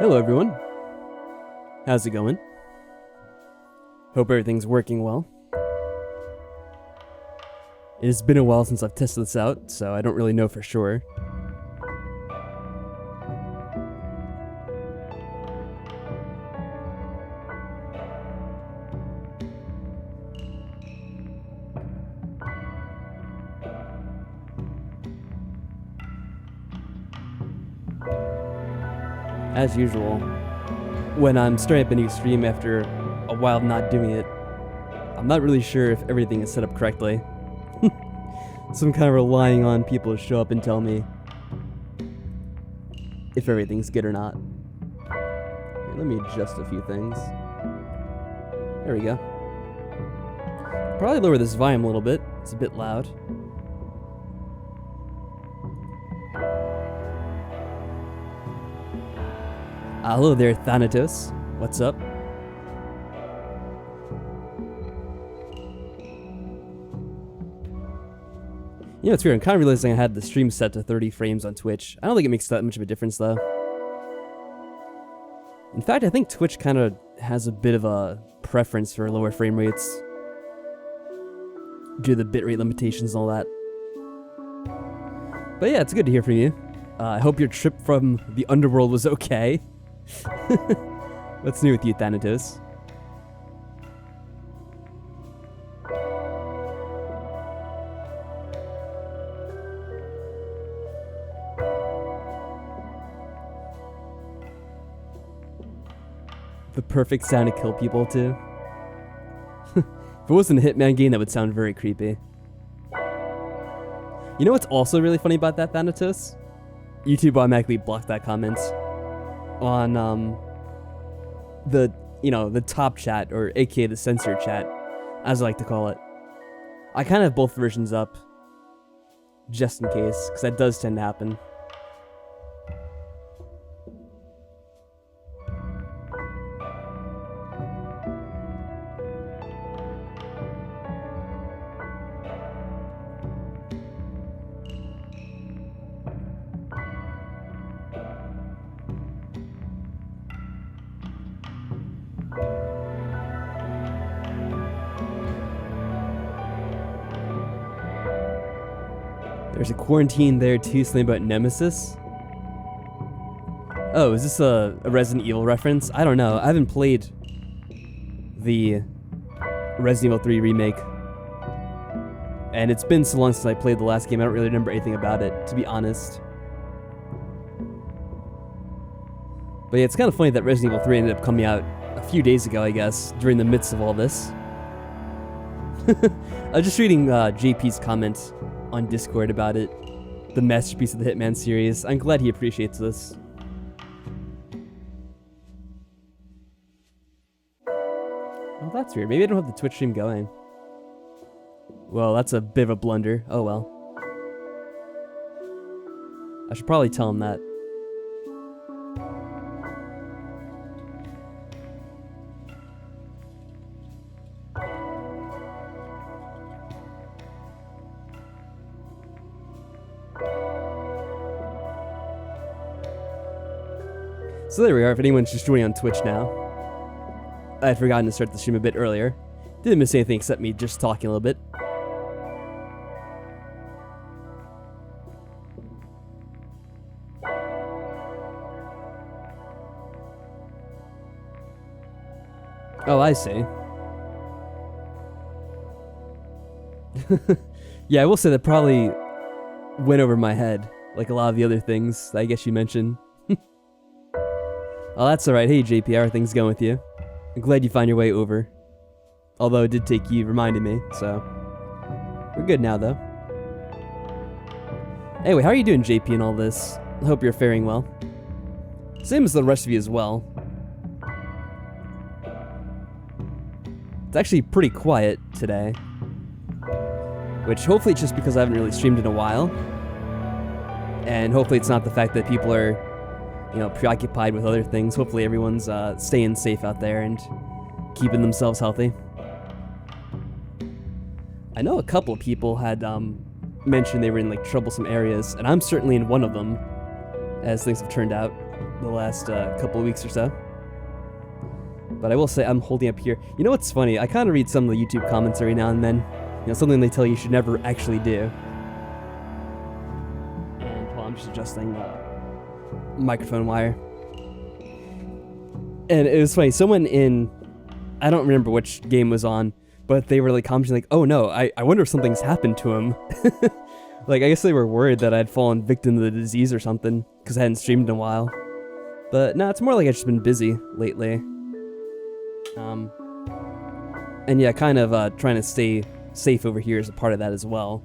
Hello everyone. How's it going? Hope everything's working well. It has been a while since I've tested this out, so I don't really know for sure. As usual, when I'm starting up a new stream after a while of not doing it, I'm not really sure if everything is set up correctly. So I'm kind of relying on people to show up and tell me if everything's good or not. Here, let me adjust a few things. There we go. Probably lower this volume a little bit. It's a bit loud. Hello there, Thanatos. What's up? You know, it's weird. I'm kind of realizing I had the stream set to 30 frames on Twitch. I don't think it makes that much of a difference, though. In fact, I think Twitch kind of has a bit of a preference for lower frame rates due to the bitrate limitations and all that. But yeah, it's good to hear from you. I hope your trip from the underworld was okay. What's new with you, Thanatos? The perfect sound to kill people to. If it wasn't a Hitman game, that would sound very creepy. You know what's also really funny about that, Thanatos? YouTube automatically blocked that comment on the top chat, or aka the censored chat, as I like to call it. I kind of have both versions up, just in case, because that does tend to happen. There's a quarantine there too, something about Nemesis. Oh, is this a Resident Evil reference? I don't know. I haven't played the Resident Evil 3 remake. And it's been so long since I played the last game, I don't really remember anything about it, to be honest. But yeah, it's kind of funny that Resident Evil 3 ended up coming out a few days ago, I guess, during the midst of all this. I was just reading JP's comment on Discord about it, the masterpiece of the Hitman series. I'm glad he appreciates this. Oh, that's weird. Maybe I don't have the Twitch stream going. Well, that's a bit of a blunder. Oh well. I should probably tell him that. So there we are, if anyone's just joining on Twitch now. I had forgotten to start the stream a bit earlier. Didn't miss anything except me just talking a little bit. Oh, I see. Yeah, I will say that probably went over my head, like a lot of the other things that I guess you mentioned. Oh, that's alright. Hey, JP, how are things going with you? I'm glad you found your way over. Although it did take you reminding me, so... We're good now, though. Anyway, how are you doing, JP, in all this? I hope you're faring well. Same as the rest of you as well. It's actually pretty quiet today. Which, hopefully it's just because I haven't really streamed in a while. And hopefully it's not the fact that people are, you know, preoccupied with other things. Hopefully everyone's staying safe out there and keeping themselves healthy. I know a couple of people had mentioned they were in like troublesome areas, and I'm certainly in one of them, as things have turned out. the last couple of weeks or so. But I will say I'm holding up here. You know what's funny? I kind of read some of the YouTube comments every now and then. You know, something they tell you should never actually do. And well, I'm just adjusting the microphone wire. And it was funny. Someone in, I don't remember which game was on, but they were like commenting like, "Oh no, I wonder if something's happened to him." Like, I guess they were worried that I'd fallen victim to the disease or something because I hadn't streamed in a while. But no, it's more like I've just been busy lately. And yeah, kind of trying to stay safe over here is a part of that as well.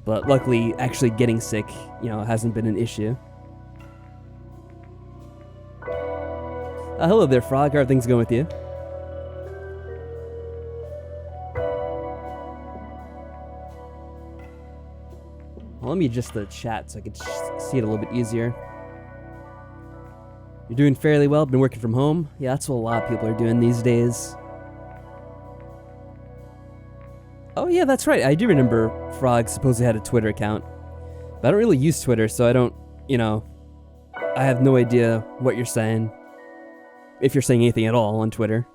But luckily, actually getting sick, you know, hasn't been an issue. Hello there, Frog. How are things going with you? Well, let me adjust the chat so I can see it a little bit easier. You're doing fairly well. Been working from home. Yeah, that's what a lot of people are doing these days. Oh yeah, that's right. I do remember Frog supposedly had a Twitter account. But I don't really use Twitter, so I don't, you know, I have no idea what you're saying. If you're saying anything at all on Twitter.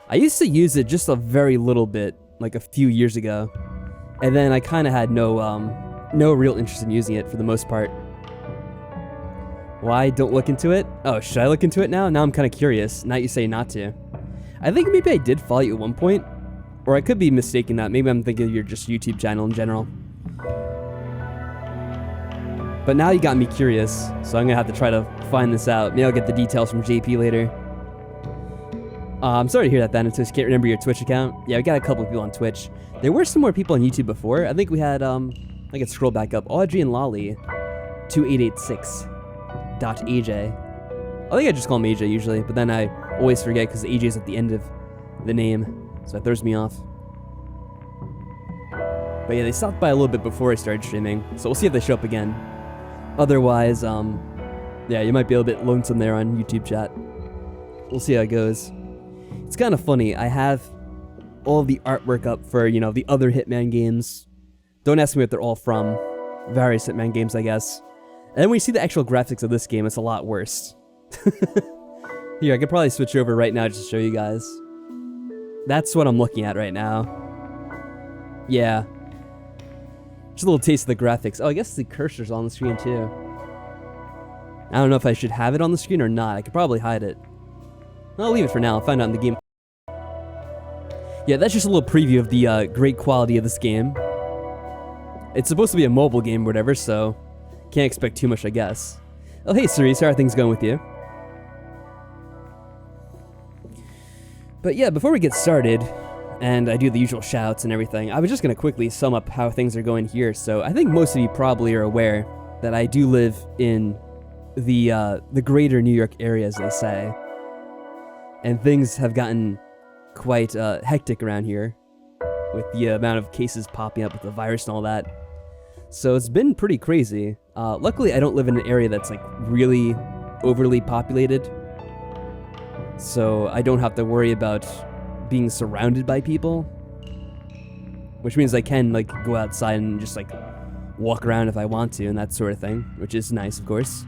I used to use it just a very little bit, like a few years ago. And then I kind of had no real interest in using it for the most part. Why? Don't look into it? Oh, should I look into it now? Now I'm kind of curious. Now you say not to. I think maybe I did follow you at one point. Or I could be mistaking that. Maybe I'm thinking of your just YouTube channel in general. But now you got me curious, so I'm going to have to try to find this out. Maybe I'll get the details from JP later. I'm sorry to hear that, Thanatos. Can't remember your Twitch account. Yeah, we got a couple of people on Twitch. There were some more people on YouTube before. I think we had, I can scroll back up. Audrey and Lolly, 2886.aj. I think I just call him AJ usually, but then I always forget because AJ is at the end of the name, so it throws me off. But yeah, they stopped by a little bit before I started streaming, so we'll see if they show up again. Otherwise, yeah, you might be a little bit lonesome there on YouTube chat. We'll see how it goes. It's kind of funny. I have all the artwork up for, you know, the other Hitman games. Don't ask me what they're all from. Various Hitman games, I guess. And then when you see the actual graphics of this game, it's a lot worse. Here, I could probably switch over right now just to show you guys. That's what I'm looking at right now. Yeah. Just a little taste of the graphics. Oh, I guess the cursor's on the screen too. I don't know if I should have it on the screen or not. I could probably hide it. I'll leave it for now. I'll find out in the game. Yeah, that's just a little preview of the great quality of this game. It's supposed to be a mobile game or whatever, so can't expect too much, I guess. Oh, hey, Cerise. How are things going with you? But yeah, before we get started, and I do the usual shouts and everything, I was just going to quickly sum up how things are going here. So I think most of you probably are aware that I do live in the greater New York area, as they say. And things have gotten quite hectic around here with the amount of cases popping up with the virus and all that. So it's been pretty crazy. Luckily, I don't live in an area that's like really overly populated. So I don't have to worry about being surrounded by people. Which means I can like go outside and just like walk around if I want to and that sort of thing. Which is nice, of course.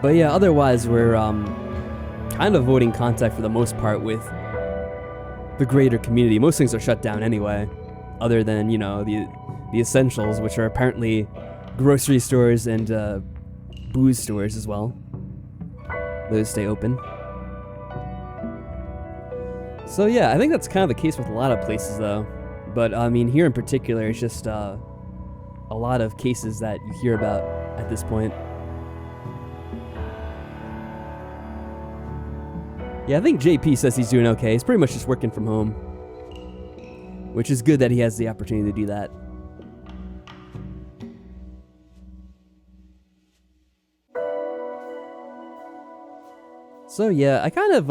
But yeah, otherwise we're kind of avoiding contact for the most part with the greater community. Most things are shut down anyway, other than, you know, the essentials, which are apparently grocery stores and booze stores as well. Those stay open. So yeah, I think that's kind of the case with a lot of places though. But I mean, here in particular, it's just a lot of cases that you hear about at this point. Yeah, I think JP says he's doing okay. He's pretty much just working from home. Which is good that he has the opportunity to do that. So yeah, I kind of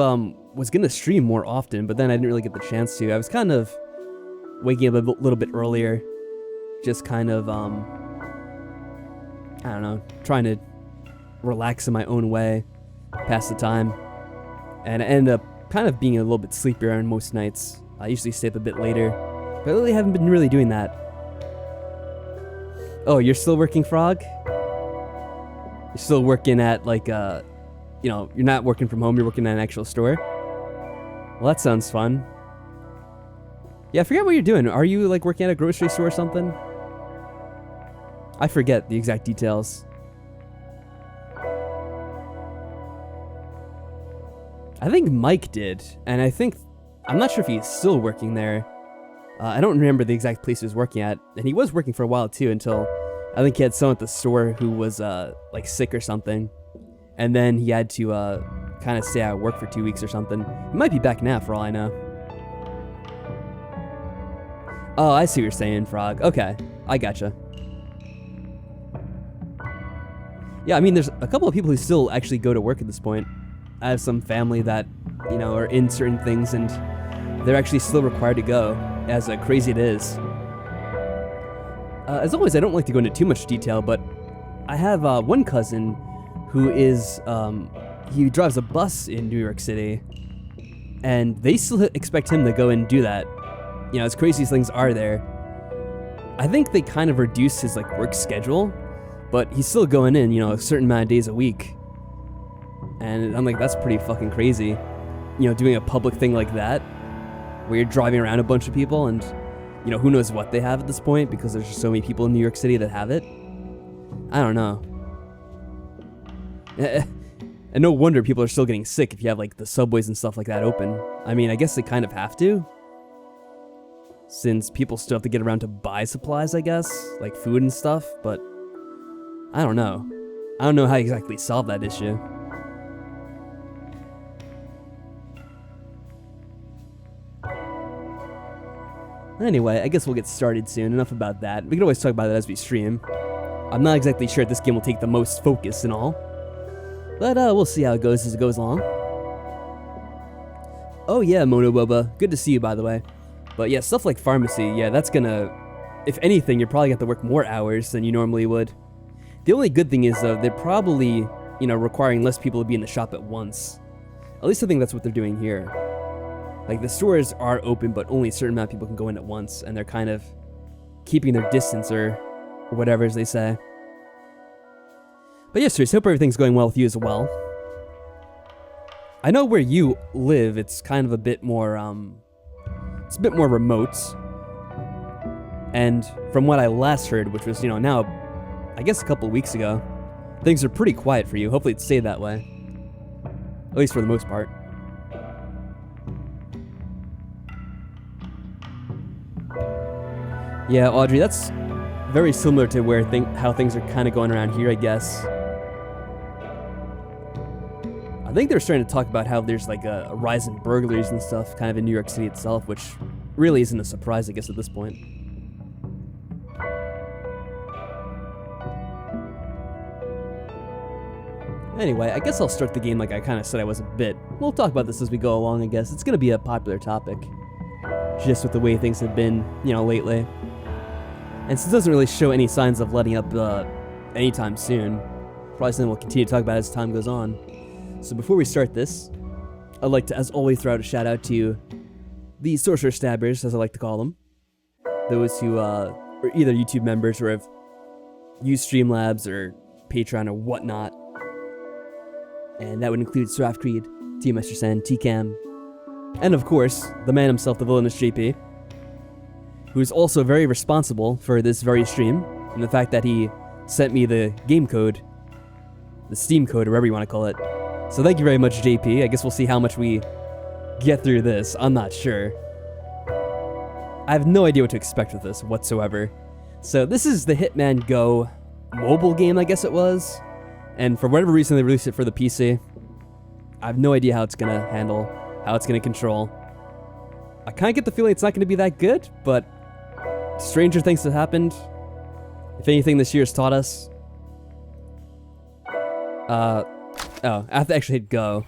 was going to stream more often, but then I didn't really get the chance to. I was kind of waking up a little bit earlier. Just kind of, I don't know, trying to relax in my own way, pass the time. And I ended up kind of being a little bit sleepier on most nights. I usually stay up a bit later, but I really haven't been really doing that. Oh, you're still working, Frog? You're still working at, like, you know, you're not working from home, you're working at an actual store? Well, that sounds fun. Yeah, I forget what you're doing. Are you, like, working at a grocery store or something? I forget the exact details. I think Mike did, and I'm not sure if he's still working there. I don't remember the exact place he was working at, and he was working for a while too until I think he had someone at the store who was like sick or something, and then he had to kind of stay out of work for 2 weeks or something. He might be back now for all I know. Oh, I see what you're saying, Frog. Okay, I gotcha. Yeah, I mean, there's a couple of people who still actually go to work at this point. I have some family that, you know, are in certain things and they're actually still required to go, as crazy it is. As always, I don't like to go into too much detail, but I have one cousin who is, he drives a bus in New York City, and they still expect him to go and do that. You know, as crazy as things are there, I think they kind of reduced his, like, work schedule, but he's still going in, you know, a certain amount of days a week. And I'm like, that's pretty fucking crazy. You know, doing a public thing like that, where you're driving around a bunch of people and, you know, who knows what they have at this point because there's just so many people in New York City that have it. I don't know. And no wonder people are still getting sick if you have, like, the subways and stuff like that open. I mean, I guess they kind of have to, since people still have to get around to buy supplies, I guess, like food and stuff, but I don't know. I don't know how you exactly solve that issue. Anyway, I guess we'll get started soon. Enough about that. We can always talk about that as we stream. I'm not exactly sure if this game will take the most focus and all, but we'll see how it goes as it goes along. Oh yeah, Monoboba. Good to see you, by the way. But yeah, stuff like pharmacy, yeah, that's gonna... If anything, you're probably gonna have to work more hours than you normally would. The only good thing is, though, they're probably, you know, requiring less people to be in the shop at once. At least I think that's what they're doing here. Like, the stores are open, but only a certain amount of people can go in at once, and they're kind of keeping their distance, or whatever, as they say. But yes, serious, hope everything's going well with you as well. I know where you live, it's kind of a bit more, it's a bit more remote. And from what I last heard, which was, you know, now, I guess a couple of weeks ago, things are pretty quiet for you. Hopefully it stayed that way. At least for the most part. Yeah, Audrey, that's very similar to where how things are kind of going around here, I guess. I think they're starting to talk about how there's like a rise in burglaries and stuff kind of in New York City itself, which really isn't a surprise, I guess, at this point. Anyway, I guess I'll start the game like I kind of said I was a bit. We'll talk about this as we go along, I guess. It's going to be a popular topic, just with the way things have been, you know, lately. And since it doesn't really show any signs of letting up anytime soon, probably something we'll continue to talk about as time goes on. So before we start this, I'd like to, as always, throw out a shout out to the Sorcerer Stabbers, as I like to call them. Those who are either YouTube members or have used Streamlabs or Patreon or whatnot. And that would include Seraph Creed, T Master Sen, TCam, and of course, the man himself, the villainous JP, who is also very responsible for this very stream, and the fact that he sent me the game code, the Steam code, or whatever you want to call it. So thank you very much, JP. I guess we'll see how much we get through this. I'm not sure. I have no idea what to expect with this whatsoever. So this is the Hitman Go mobile game, I guess it was. And for whatever reason they released it for the PC. I have no idea how it's going to handle, how it's going to control. I kind of get the feeling it's not going to be that good, but stranger things have happened. If anything this year has taught us. Oh, I have to actually hit go.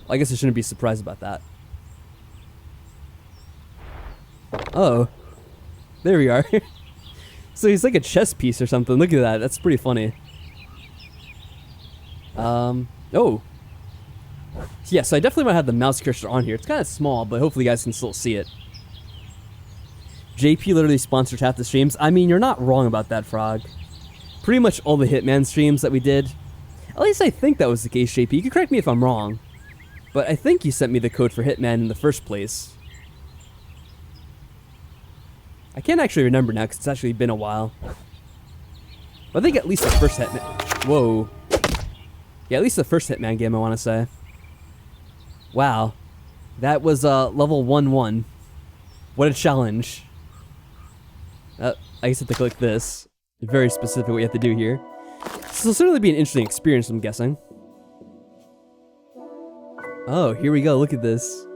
I guess I shouldn't be surprised about that. Oh. There we are. So he's like a chess piece or something. Look at that. That's pretty funny. Oh. Yeah, so I definitely want to have the mouse cursor on here. It's kind of small, but hopefully you guys can still see it. JP literally sponsors half the streams. I mean, you're not wrong about that, Frog. Pretty much all the Hitman streams that we did. At least I think that was the case, JP. You can correct me if I'm wrong. But I think you sent me the code for Hitman in the first place. I can't actually remember now because it's actually been a while. But I think at least the first Hitman... Whoa. Yeah, at least the first Hitman game, I want to say. Wow. That was level 1-1. What a challenge. I guess I have to click this. Very specific what you have to do here. This will certainly be an interesting experience, I'm guessing. Oh, here we go. Look at this.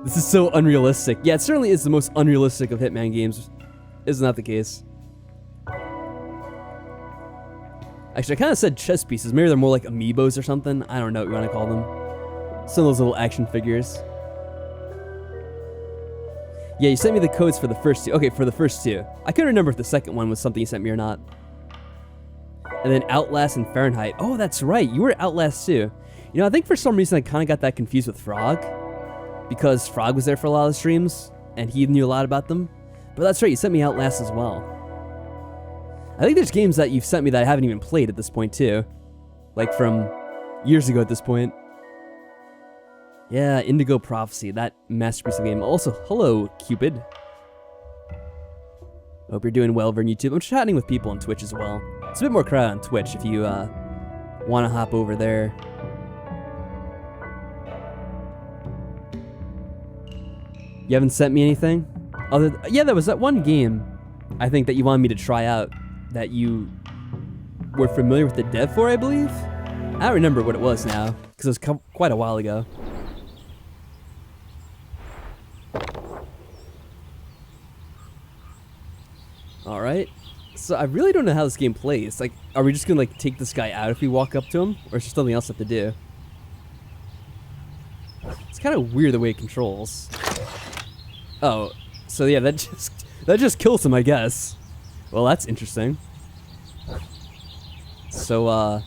This is so unrealistic. Yeah, it certainly is the most unrealistic of Hitman games. Isn't that the case? Actually, I kind of said chess pieces. Maybe they're more like amiibos or something. I don't know what you want to call them. Some of those little action figures. Yeah, you sent me the codes for the first two. Okay, for the first two. I couldn't remember if the second one was something you sent me or not. And then Outlast and Fahrenheit. Oh, that's right. You were Outlast too. You know, I think for some reason I kind of got that confused with Frog. Because Frog was there for a lot of the streams. And he knew a lot about them. But that's right, you sent me Outlast as well. I think there's games that you've sent me that I haven't even played at this point too. Like from years ago at this point. Yeah, Indigo Prophecy, that masterpiece of game. Also, hello, Cupid. Hope you're doing well over on YouTube. I'm chatting with people on Twitch as well. It's a bit more crowded on Twitch if you want to hop over there. You haven't sent me anything? Yeah, there was that one game, I think, that you wanted me to try out that you were familiar with the dev for, I believe? I don't remember what it was now, because it was quite a while ago. Alright, so I really don't know how this game plays. Like, are we just gonna like take this guy out if we walk up to him? Or is there something else I have to do? It's kind of weird the way it controls. Oh, so yeah, that just kills him, I guess. Well, that's interesting. So, uh-oh.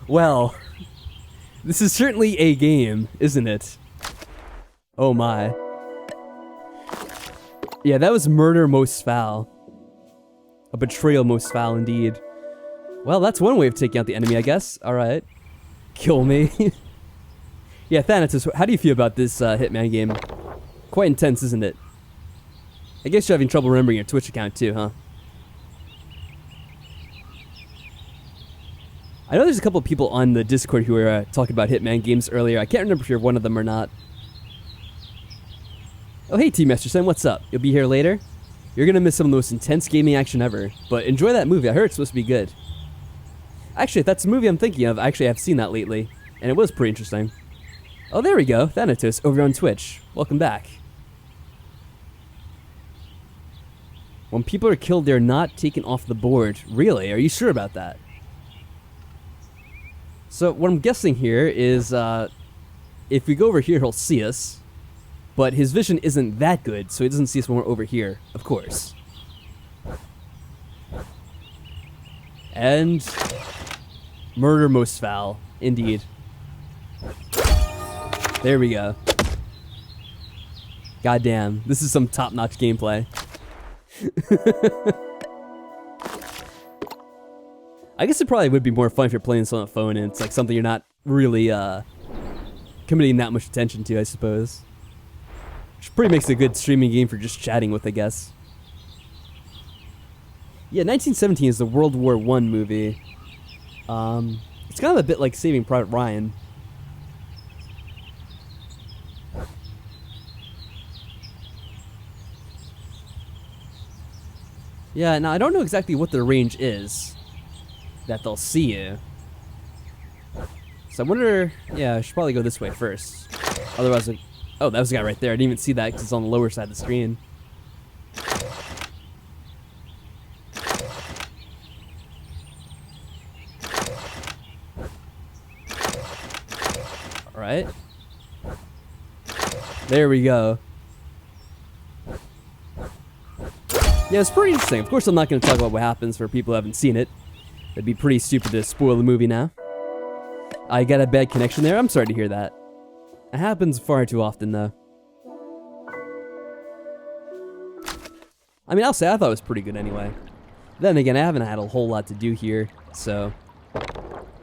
Well, this is certainly a game, isn't it? Oh my. Yeah, that was murder most foul. A betrayal most foul indeed. Well, that's one way of taking out the enemy, I guess. Alright. Kill me. Yeah, Thanatos, how do you feel about this Hitman game? Quite intense, isn't it? I guess you're having trouble remembering your Twitch account too, huh? I know there's a couple of people on the Discord who were talking about Hitman games earlier. I can't remember if you're one of them or not. Oh, hey, T-Master Sen, what's up? You'll be here later? You're gonna miss some of the most intense gaming action ever, but enjoy that movie. I heard it's supposed to be good. Actually, if that's the movie I'm thinking of, actually I've seen that lately, and it was pretty interesting. Oh, there we go. Thanatos, over on Twitch. Welcome back. When people are killed, they're not taken off the board. Really? Are you sure about that? So, what I'm guessing here is, if we go over here, he'll see us. But his vision isn't that good, so he doesn't see us when we're over here, of course. And... murder most foul. Indeed. There we go. Goddamn, this is some top-notch gameplay. I guess it probably would be more fun if you're playing this on a phone and it's like something you're not really committing that much attention to, I suppose. Which pretty makes it a good streaming game for just chatting with, I guess. Yeah, 1917 is the World War I movie. It's kind of a bit like Saving Private Ryan. Yeah, now I don't know exactly what the range is that they'll see you. So I wonder, yeah, I should probably go this way first. Otherwise, oh, that was the guy right there. I didn't even see that because it's on the lower side of the screen. Alright. There we go. Yeah, it's pretty interesting. Of course, I'm not going to talk about what happens for people who haven't seen it. It'd be pretty stupid to spoil the movie now. I got a bad connection there. I'm sorry to hear that. It happens far too often, though. I mean, I'll say I thought it was pretty good anyway. Then again, I haven't had a whole lot to do here, so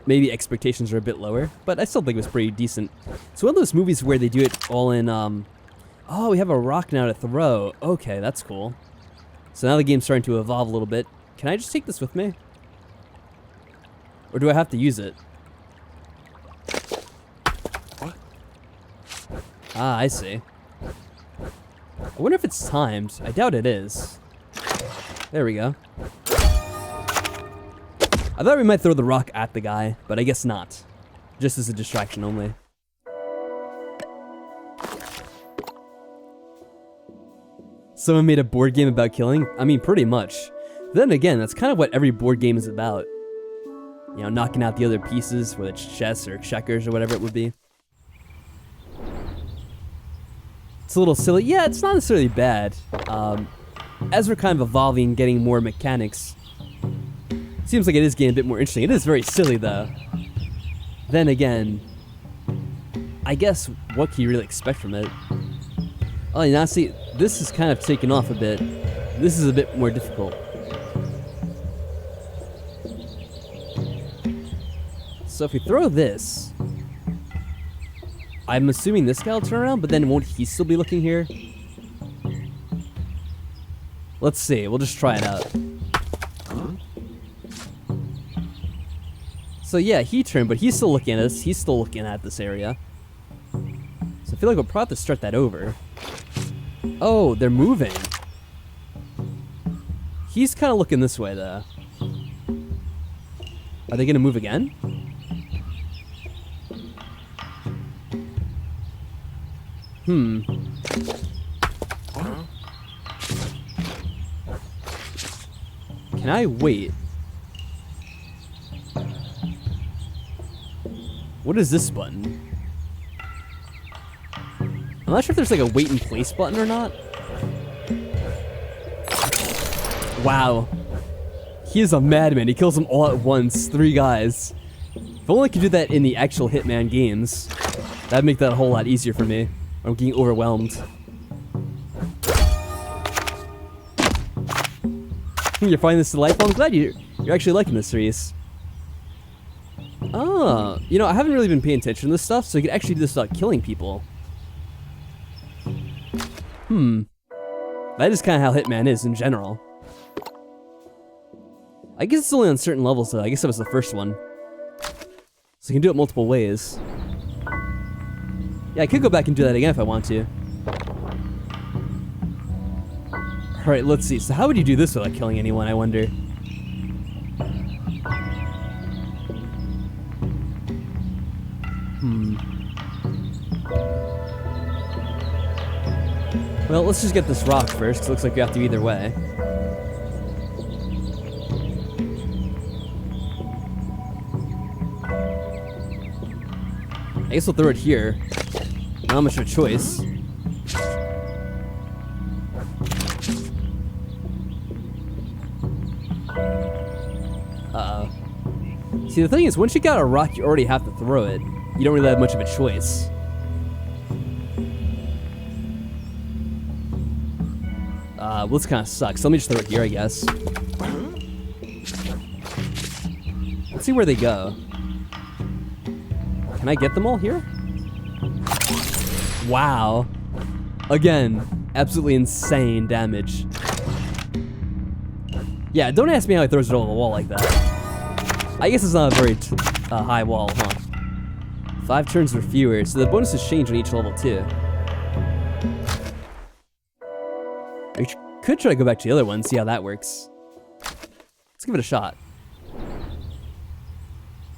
maybe expectations are a bit lower, but I still think it was pretty decent. It's one of those movies where they do it all in, oh, we have a rock now to throw. Okay, that's cool. So now the game's starting to evolve a little bit. Can I just take this with me? Or do I have to use it? Ah, I see. I wonder if it's timed. I doubt it is. There we go. I thought we might throw the rock at the guy, but I guess not. Just as a distraction only. Someone made a board game about killing? I mean, pretty much. Then again, that's kind of what every board game is about. You know, knocking out the other pieces, whether it's chess or checkers or whatever it would be. It's a little silly. Yeah, it's not necessarily bad. As we're kind of evolving, getting more mechanics, seems like it is getting a bit more interesting. It is very silly, though. Then again, I guess, what can you really expect from it? Oh, you now see, this is kind of taken off a bit. This is a bit more difficult. So if we throw this, I'm assuming this guy will turn around, but then won't he still be looking here? Let's see, we'll just try it out. So yeah, he turned, but he's still looking at us. He's still looking at this area. So I feel like we'll probably have to start that over. Oh, they're moving. He's kind of looking this way, though. Are they going to move again? Can I wait? What is this button? I'm not sure if there's like a wait and place button or not. Wow. He is a madman. He kills them all at once. 3 guys. If only I could do that in the actual Hitman games. That'd make that a whole lot easier for me. I'm getting overwhelmed. You're finding this delightful? I'm glad you're actually liking this series. Oh, you know, I haven't really been paying attention to this stuff, so you can actually do this without killing people. That is kind of how Hitman is in general. I guess it's only on certain levels, though. I guess that was the first one. So you can do it multiple ways. Yeah, I could go back and do that again if I want to. Alright, let's see. So how would you do this without killing anyone, I wonder? Well, let's just get this rock first, because it looks like we have to either way. I guess we'll throw it here. Not much of a choice. Uh-oh. See, the thing is, once you got a rock, you already have to throw it. You don't really have much of a choice. Well, this kind of sucks. So let me just throw it here, I guess. Let's see where they go. Can I get them all here? Wow. Again, absolutely insane damage. Yeah, don't ask me how he throws it over the wall like that. I guess it's not a very high wall, huh? 5 turns or fewer, so the bonuses change on each level too. I could try to go back to the other one, see how that works. Let's give it a shot.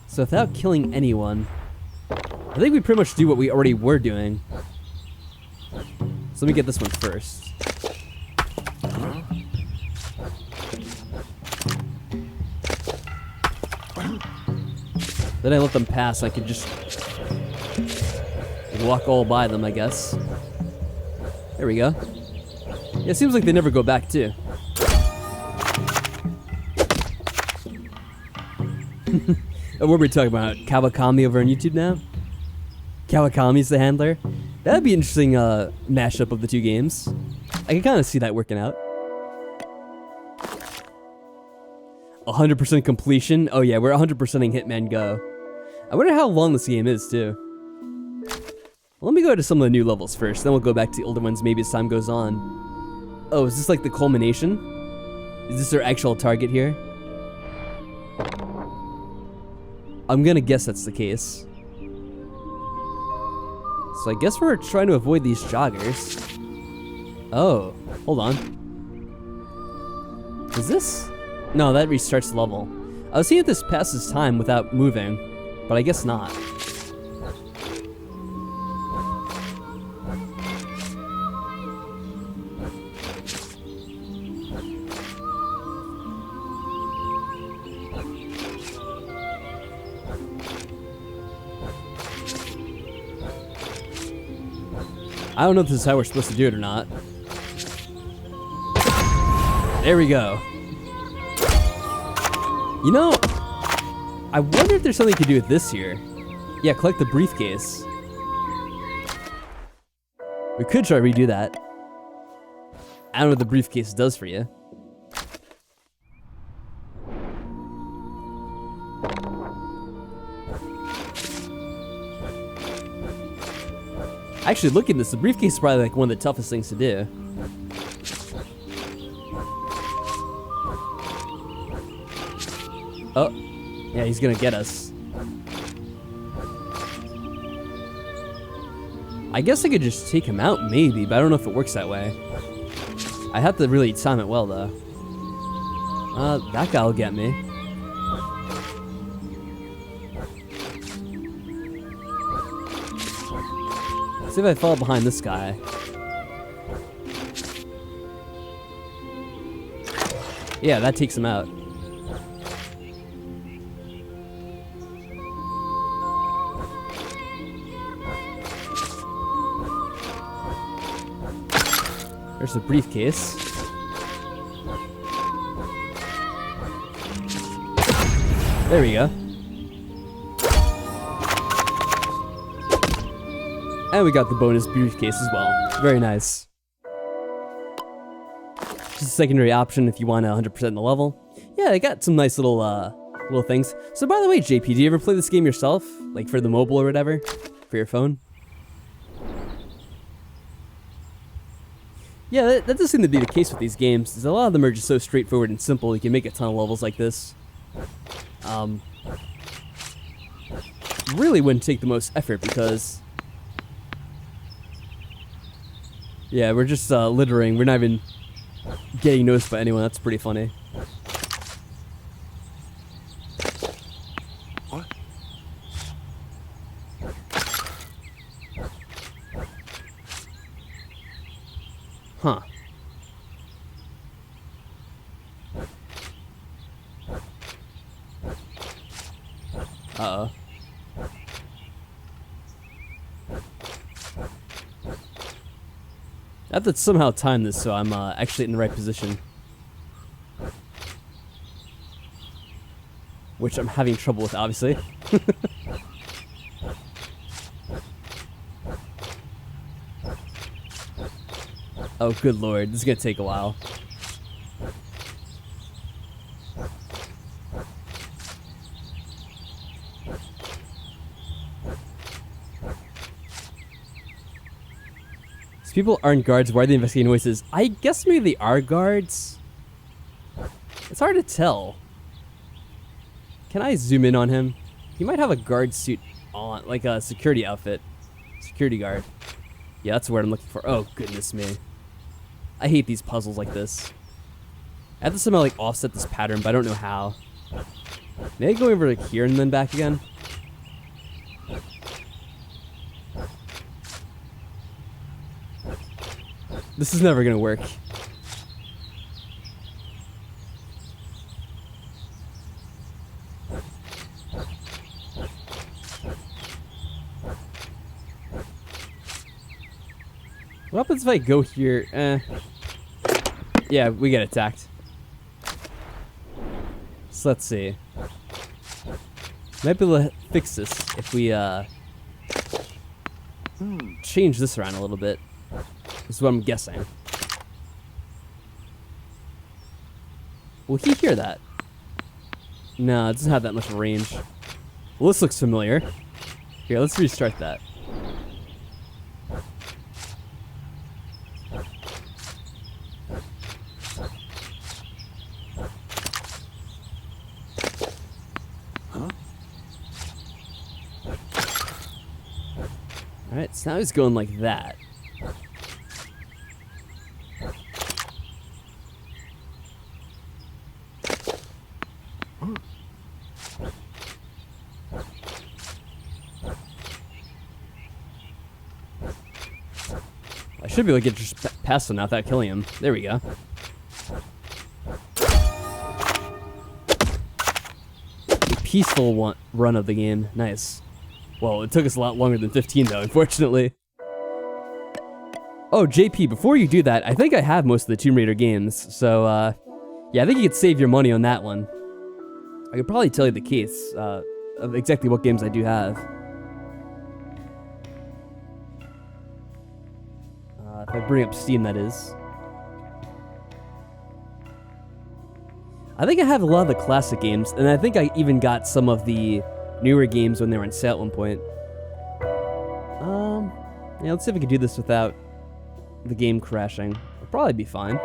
So without killing anyone, I think we pretty much do what we already were doing. So let me get this one first. Then I let them pass, I could just walk all by them, I guess. There we go. Yeah, it seems like they never go back, too. Oh, what were we talking about? Kawakami over on YouTube now? Kawakami's the handler? That'd be an interesting mashup of the two games. I can kind of see that working out. 100% completion? Oh yeah, we're 100%ing Hitman Go. I wonder how long this game is, too. Let me go to some of the new levels first, then we'll go back to the older ones maybe as time goes on. Oh, is this like the culmination? Is this their actual target here? I'm gonna guess that's the case. So I guess we're trying to avoid these joggers. Oh, hold on. Is this? No, that restarts the level. I was seeing if this passes time without moving, but I guess not. I don't know if this is how we're supposed to do it or not. There we go. You know, I wonder if there's something you could do with this here. Yeah, collect the briefcase. We could try to redo that. I don't know what the briefcase does for you. Actually, look at this. The briefcase is probably like one of the toughest things to do. Oh, yeah, he's gonna get us. I guess I could just take him out, maybe, but I don't know if it works that way. I have to really time it well, though. That guy will get me. Let's see if I fall behind this guy. Yeah, that takes him out. There's the briefcase. There we go. And we got the bonus briefcase as well. Very nice. Just a secondary option if you want 100% the level. Yeah, they got some nice little things. So by the way, JP, do you ever play this game yourself? Like for the mobile or whatever? For your phone? Yeah, that does seem to be the case with these games. Is a lot of them are just so straightforward and simple. You can make a ton of levels like this. Really wouldn't take the most effort because... Yeah, we're just littering. We're not even getting noticed by anyone. That's pretty funny. What? Huh. Uh-oh. I have to somehow time this so I'm actually in the right position. Which I'm having trouble with, obviously. Oh, good lord. This is gonna take a while. These people aren't guards. Why are they investigating noises? I guess maybe they are guards. It's hard to tell. Can I zoom in on him? He might have a guard suit on, like a security outfit. Security guard. Yeah, that's the word I'm looking for. Oh, goodness me. I hate these puzzles like this. I have to somehow like offset this pattern, but I don't know how. May I go over like here and then back again? This is never gonna work. What happens if I go here? Yeah, we get attacked. So let's see. Might be able to fix this if we change this around a little bit. This is what I'm guessing. Will he hear that? No, it doesn't have that much range. Well, this looks familiar. Here, let's restart that. Alright, so now he's going like that. I should be able to get just past him now without killing him. There we go. A peaceful run of the game. Nice. Well, it took us a lot longer than 15 though, unfortunately. Oh, JP, before you do that, I think I have most of the Tomb Raider games. So, yeah, I think you could save your money on that one. I could probably tell you the case of exactly what games I do have. If I bring up Steam, that is. I think I have a lot of the classic games, and I think I even got some of the newer games when they were on sale at one point. Yeah, let's see if we can do this without the game crashing. It'll probably be fine.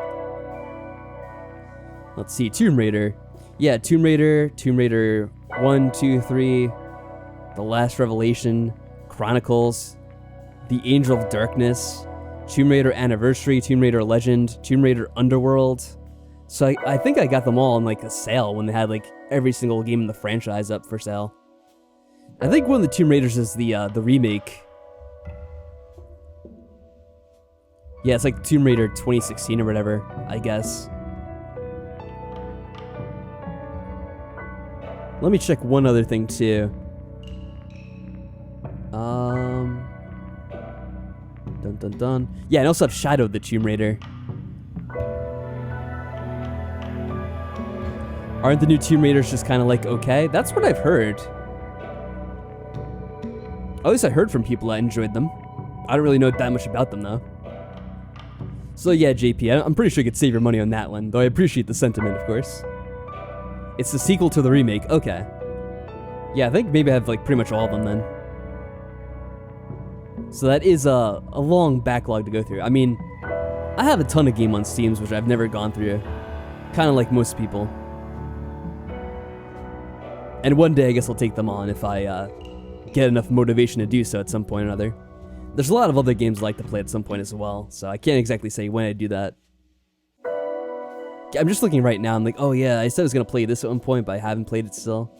Let's see, Tomb Raider. Yeah, Tomb Raider 1, 2, 3, The Last Revelation, Chronicles, The Angel of Darkness, Tomb Raider Anniversary, Tomb Raider Legend, Tomb Raider Underworld. So I think I got them all on like a sale when they had like every single game in the franchise up for sale. I think one of the Tomb Raiders is the remake. Yeah, it's like Tomb Raider 2016 or whatever, I guess. Let me check one other thing too. Dun dun dun. Yeah, and I also have Shadow the Tomb Raider. Aren't the new Tomb Raiders just kind of like okay? That's what I've heard. At least I heard from people that enjoyed them. I don't really know that much about them though. So yeah, JP, I'm pretty sure you could save your money on that one, though I appreciate the sentiment, of course. It's the sequel to the remake. Okay. Yeah, I think maybe I have like pretty much all of them then. So that is a long backlog to go through. I mean, I have a ton of game on Steams, which I've never gone through. Kind of like most people. And one day I guess I'll take them on if I get enough motivation to do so at some point or another. There's a lot of other games I like to play at some point as well, so I can't exactly say when I do that. I'm just looking right now, I'm like, oh yeah, I said I was going to play this at one point, but I haven't played it still.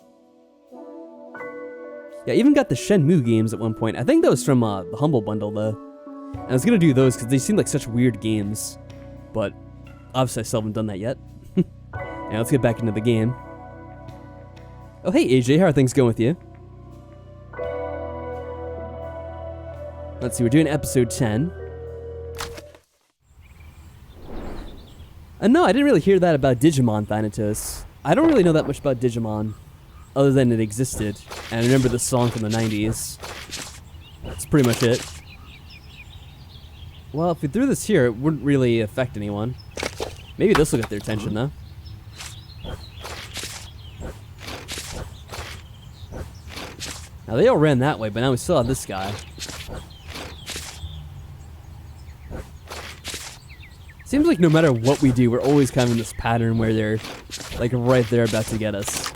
Yeah, I even got the Shenmue games at one point. I think that was from the Humble Bundle, though. And I was going to do those because they seem like such weird games. But obviously I still haven't done that yet. Now let's get back into the game. Oh hey AJ, how are things going with you? Let's see, we're doing episode 10. No, I didn't really hear that about Digimon, Thanatos. I don't really know that much about Digimon, other than it existed, and I remember the song from the 90s. That's pretty much it. Well, if we threw this here, it wouldn't really affect anyone. Maybe this will get their attention, though. Now, they all ran that way, but now we still have this guy. Seems like no matter what we do, we're always kind of in this pattern where they're like right there about to get us.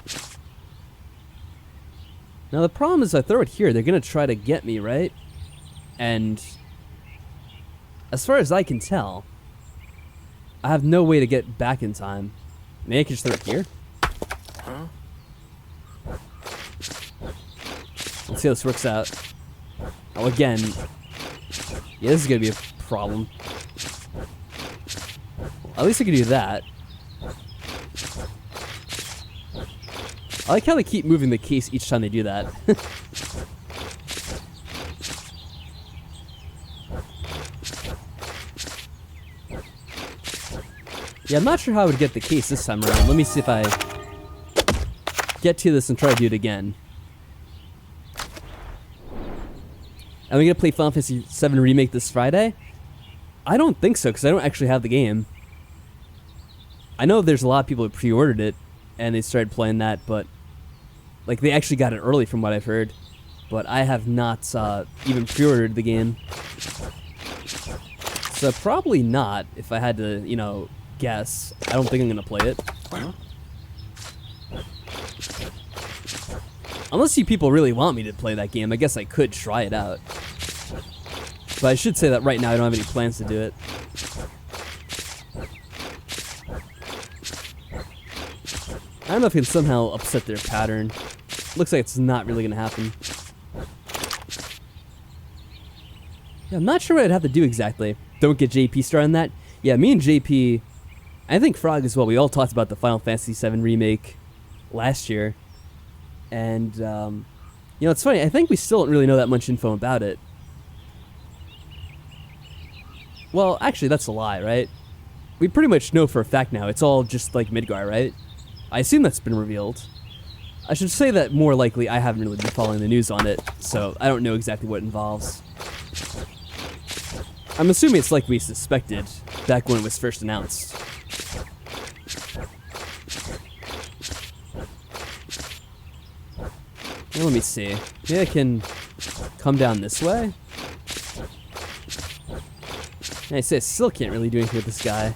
Now the problem is I throw it here, they're gonna try to get me, right? And as far as I can tell, I have no way to get back in time. Maybe I can just throw it here? Let's see how this works out. Oh, again. Yeah, this is gonna be a problem. At least I can do that. I like how they keep moving the case each time they do that. Yeah, I'm not sure how I would get the case this time around. Let me see if I get to this and try to do it again. Am I gonna play Final Fantasy VII Remake this Friday? I don't think so, because I don't actually have the game. I know there's a lot of people who pre-ordered it, and they started playing that, but like they actually got it early from what I've heard. But I have not even pre-ordered the game. So probably not, if I had to, you know, guess. I don't think I'm gonna play it. Unless you people really want me to play that game, I guess I could try it out. But I should say that right now I don't have any plans to do it. I don't know if I can somehow upset their pattern. Looks like it's not really gonna happen. Yeah, I'm not sure what I'd have to do exactly. Don't get JP started on that. Yeah, me and JP, I think Frog as well, we all talked about the Final Fantasy VII Remake last year. And, you know, it's funny, I think we still don't really know that much info about it. Well, actually, that's a lie, right? We pretty much know for a fact now, it's all just like Midgar, right? I assume that's been revealed. I should say that more likely I haven't really been following the news on it, so I don't know exactly what it involves. I'm assuming it's like we suspected back when it was first announced. Now, let me see. Maybe I can come down this way? I say I still can't really do anything with this guy.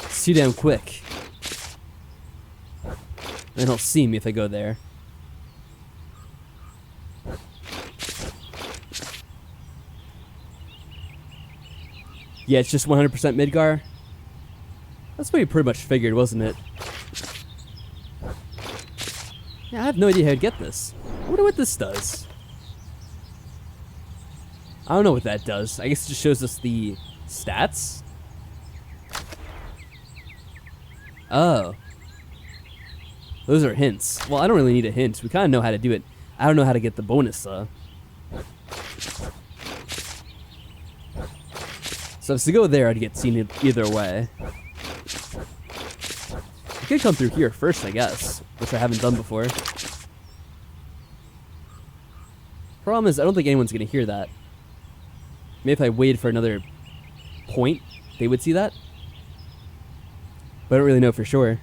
It's too damn quick. And he'll see me if I go there. Yeah, it's just 100% Midgar. That's what you pretty much figured, wasn't it? Yeah, I have no idea how to get this. I wonder what this does. I don't know what that does. I guess it just shows us the stats. Oh. Those are hints. Well, I don't really need a hint. We kind of know how to do it. I don't know how to get the bonus, though. So if to go there, I'd get seen either way. I could come through here first, I guess, which I haven't done before. Problem is, I don't think anyone's going to hear that. Maybe if I waited for another point, they would see that. But I don't really know for sure.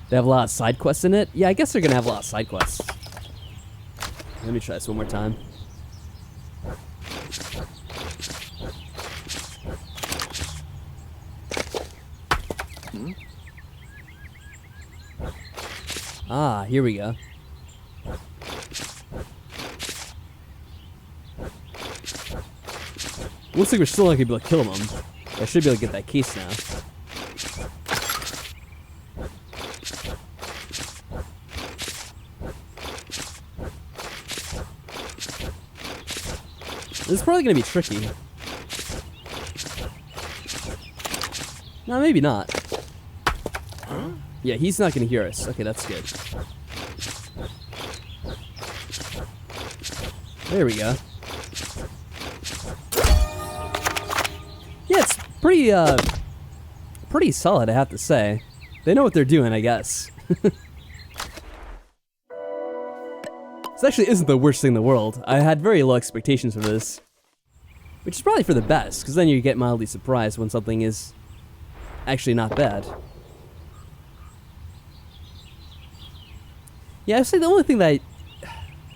They have a lot of side quests in it? Yeah, I guess they're going to have a lot of side quests. Let me try this one more time. Ah, here we go. Looks like we're still not gonna be able to kill him. I should be able to get that case now. This is probably gonna be tricky. No, maybe not. Yeah, he's not gonna hear us. Okay, that's good. There we go. Yeah, it's pretty solid, I have to say. They know what they're doing, I guess. This actually isn't the worst thing in the world. I had very low expectations for this. Which is probably for the best, because then you get mildly surprised when something is actually not bad. Yeah, I'd say the only thing that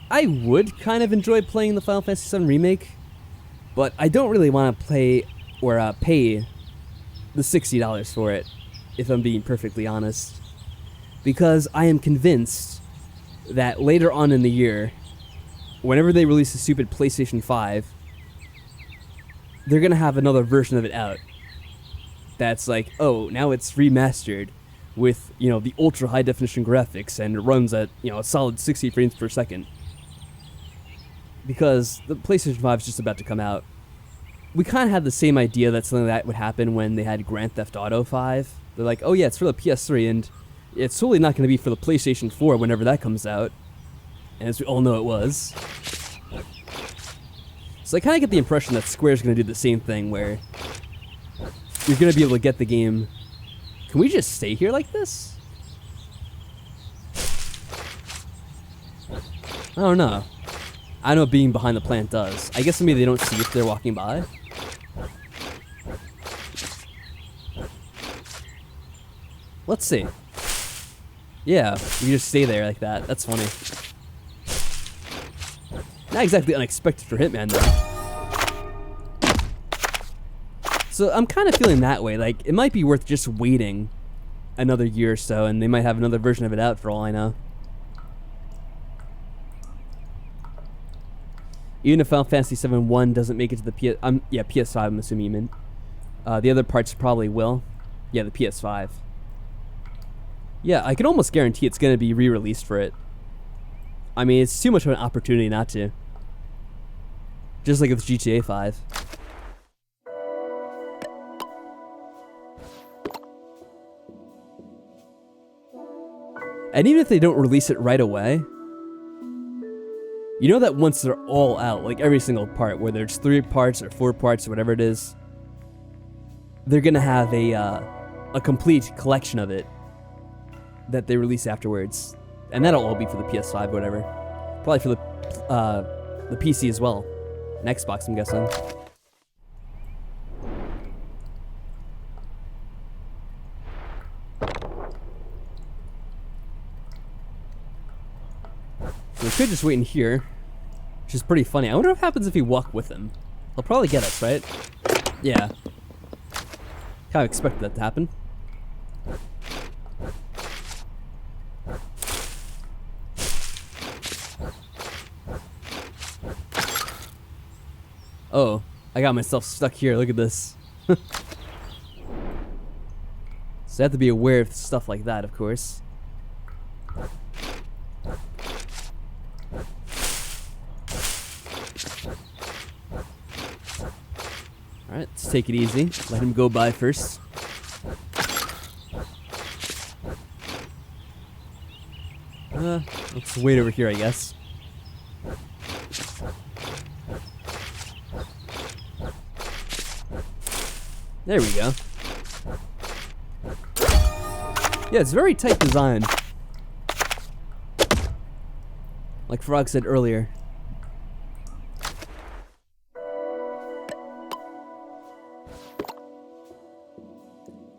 I would kind of enjoy playing the Final Fantasy VII Remake, but I don't really want to play or pay the $60 for it, if I'm being perfectly honest. Because I am convinced that later on in the year, whenever they release a stupid PlayStation 5, they're going to have another version of it out. That's like, oh, now it's remastered with, you know, the ultra high definition graphics and it runs at, you know, a solid 60 frames per second. Because the PlayStation 5 is just about to come out. We kind of had the same idea that something like that would happen when they had Grand Theft Auto 5. They're like, oh yeah, it's for the PS3 and it's totally not going to be for the PlayStation 4 whenever that comes out. And as we all know it was. So I kind of get the impression that Square's going to do the same thing where you're going to be able to get the game. Can we just stay here like this? I don't know. I know what being behind the plant does. I guess maybe they don't see if they're walking by. Let's see. Yeah, you just stay there like that. That's funny. Not exactly unexpected for Hitman, though. So I'm kind of feeling that way. Like, it might be worth just waiting another year or so, and they might have another version of it out for all I know. Even if Final Fantasy VII 1 doesn't make it to the PS5, I'm assuming you mean. The other parts probably will. Yeah, the PS5. Yeah, I can almost guarantee it's going to be re-released for it. I mean, it's too much of an opportunity not to. Just like with GTA 5. And even if they don't release it right away, you know that once they're all out, like every single part, whether it's 3 parts or 4 parts or whatever it is, they're going to have a complete collection of it that they release afterwards. And that'll all be for the PS5 or whatever. Probably for the PC as well. And Xbox, I'm guessing. So we could just wait in here, which is pretty funny. I wonder what happens if we walk with him. He'll probably get us, right? Yeah. Kind of expected that to happen. Oh, I got myself stuck here. Look at this. So I have to be aware of stuff like that, of course. Alright, let's take it easy. Let him go by first. Let's wait over here, I guess. There we go. Yeah, it's very tight design. Like Frog said earlier.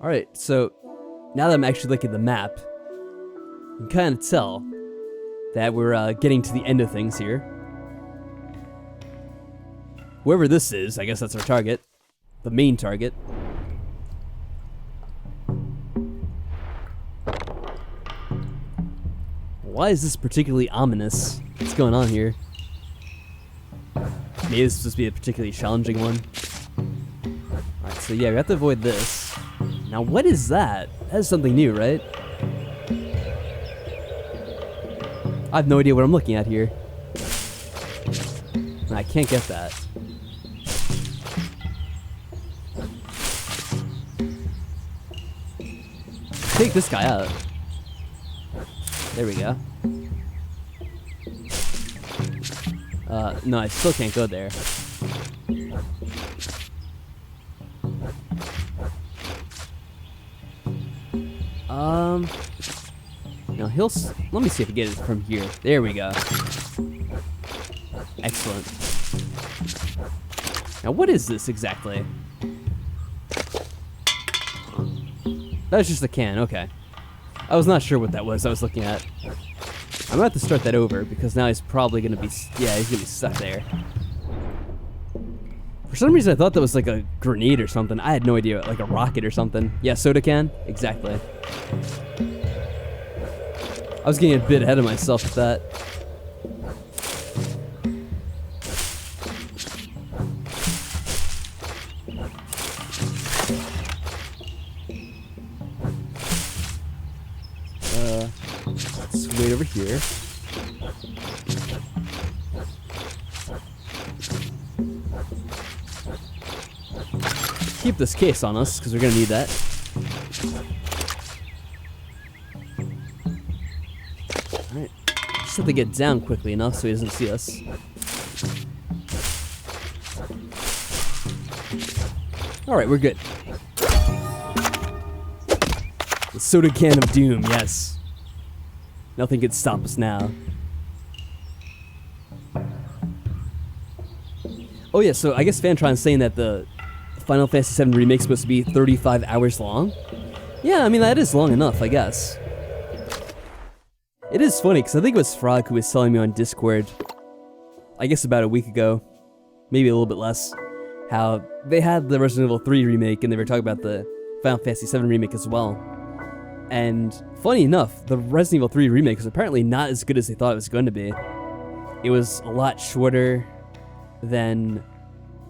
Alright, so now that I'm actually looking at the map, you can kind of tell that we're getting to the end of things here. Whoever this is, I guess that's our target. The main target. Why is this particularly ominous? What's going on here? Maybe this is supposed to be a particularly challenging one. Alright, so yeah, we have to avoid this. Now what is that? That is something new, right? I have no idea what I'm looking at here. And I can't get that. Take this guy out. There we go. No, I still can't go there. No, let me see if I get it from here. There we go. Excellent. Now, what is this exactly? That was just a can, okay. I was not sure what that was I was looking at. I'm gonna have to start that over because now he's probably gonna be, yeah, he's gonna be stuck there. For some reason I thought that was like a grenade or something. I had no idea, like a rocket or something. Yeah, soda can, exactly. I was getting a bit ahead of myself with that. Let's wait over here. Keep this case on us, because we're going to need that. Alright. Just have to get down quickly enough so he doesn't see us. Alright, we're good. The soda can of doom, yes. Nothing could stop us now. Oh yeah, so I guess Fantron's saying that the Final Fantasy VII Remake's supposed to be 35 hours long? Yeah, I mean, that is long enough, I guess. It is funny, because I think it was Frog who was telling me on Discord, I guess about a week ago, maybe a little bit less, how they had the Resident Evil 3 remake, and they were talking about the Final Fantasy VII remake as well. And funny enough, the Resident Evil 3 remake was apparently not as good as they thought it was going to be. It was a lot shorter than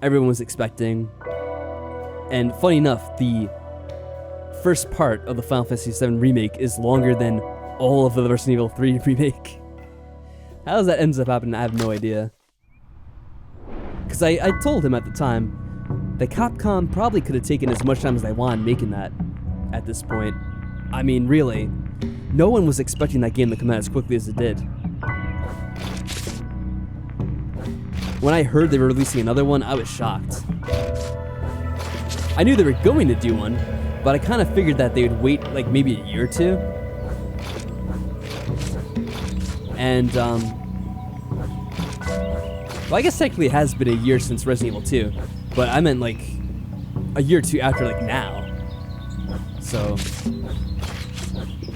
everyone was expecting. And funny enough, the first part of the Final Fantasy VII remake is longer than all of the Resident Evil 3 remake. How does that ends up happening? I have no idea. Because I told him at the time that Capcom probably could have taken as much time as they wanted making that at this point. I mean, really, no one was expecting that game to come out as quickly as it did. When I heard they were releasing another one, I was shocked. I knew they were going to do one, but I kind of figured that they would wait like maybe a year or two. And, well, I guess technically it has been a year since Resident Evil 2, but I meant like a year or two after, like now. So,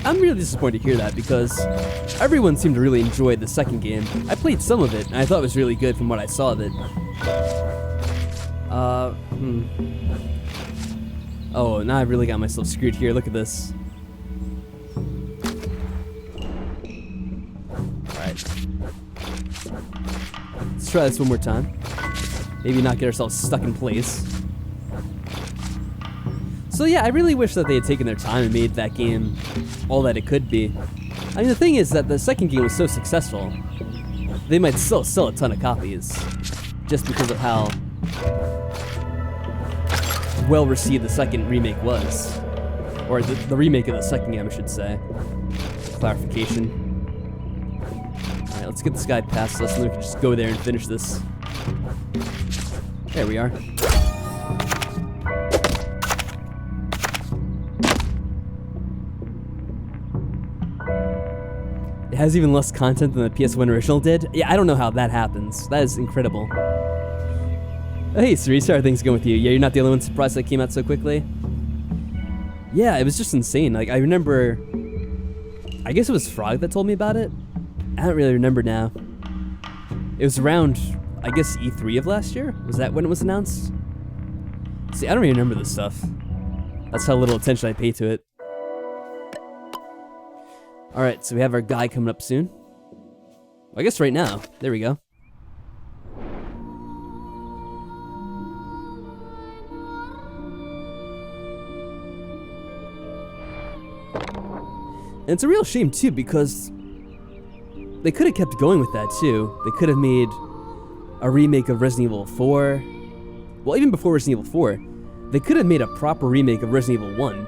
I'm really disappointed to hear that because everyone seemed to really enjoy the second game. I played some of it, and I thought it was really good from what I saw of it. Oh, now I really got myself screwed here. Look at this. Alright. Let's try this one more time. Maybe not get ourselves stuck in place. So yeah, I really wish that they had taken their time and made that game all that it could be. I mean, the thing is that the second game was so successful, they might still sell a ton of copies, just because of how well received the second remake was. Or the remake of the second game, I should say. Clarification. Alright, let's get this guy past us, and then we can just go there and finish this. There we are. It has even less content than the PS1 original did. Yeah, I don't know how that happens. That is incredible. Oh, hey, Cerise, how are things going with you? Yeah, you're not the only one surprised that it came out so quickly? Yeah, it was just insane. Like, I remember... I guess it was Frog that told me about it? I don't really remember now. It was around, I guess, E3 of last year? Was that when it was announced? See, I don't even remember this stuff. That's how little attention I pay to it. Alright, so we have our guy coming up soon. Well, I guess right now. There we go. And it's a real shame, too, because they could have kept going with that, too. They could have made a remake of Resident Evil 4. Well, even before Resident Evil 4, they could have made a proper remake of Resident Evil 1.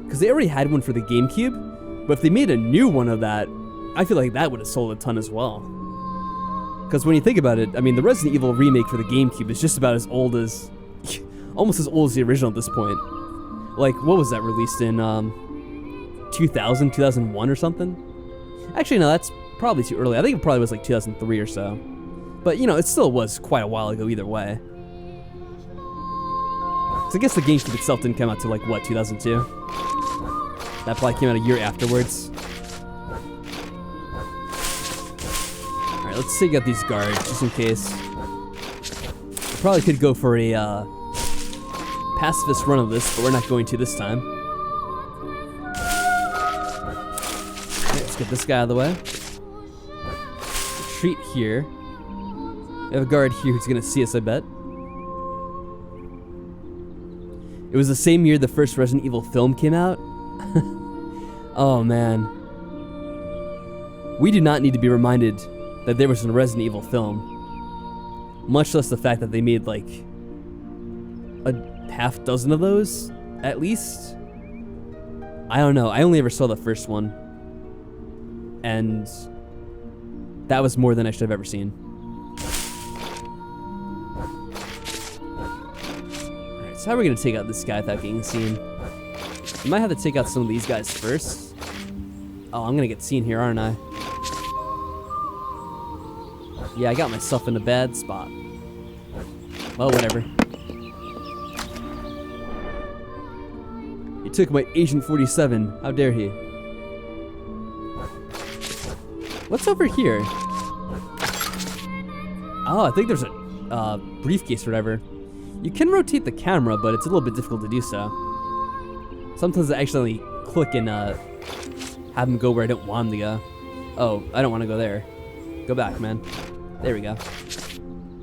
Because they already had one for the GameCube, but if they made a new one of that, I feel like that would have sold a ton as well. Because when you think about it, I mean, the Resident Evil remake for the GameCube is just about as old as... almost as old as the original at this point. Like, what was that released in, 2000, 2001 or something? Actually, no, that's probably too early. I think it probably was like 2003 or so. But, you know, it still was quite a while ago either way. So I guess the GameCube itself didn't come out till like, what, 2002? That probably came out a year afterwards. Alright, let's take out these guards, just in case. We probably could go for a, pacifist run of this, but we're not going to this time. Okay, let's get this guy out of the way. Retreat here. We have a guard here who's gonna see us, I bet. It was the same year the first Resident Evil film came out. Oh man. We do not need to be reminded that there was a Resident Evil film. Much less the fact that they made like a half dozen of those, at least. I don't know. I only ever saw the first one. And that was more than I should have ever seen. Alright, so how are we going to take out this guy without getting seen? We might have to take out some of these guys first. Oh, I'm going to get seen here, aren't I? Yeah, I got myself in a bad spot. Well, whatever. He took my Agent 47. How dare he? What's over here? Oh, I think there's a briefcase or whatever. You can rotate the camera, but it's a little bit difficult to do so. Sometimes I accidentally click and have him go where I don't want him to go. Oh, I don't want to go there. Go back, man. There we go.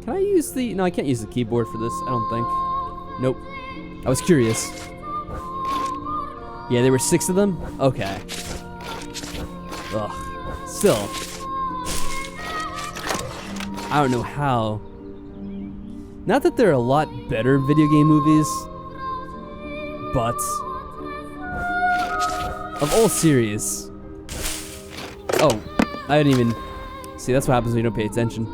Can I use the... No, I can't use the keyboard for this, I don't think. Nope. I was curious. Yeah, there were 6 of them? Okay. Ugh. Still. I don't know how. Not that there are a lot better video game movies, but of all series. Oh, I didn't even... See, that's what happens when you don't pay attention.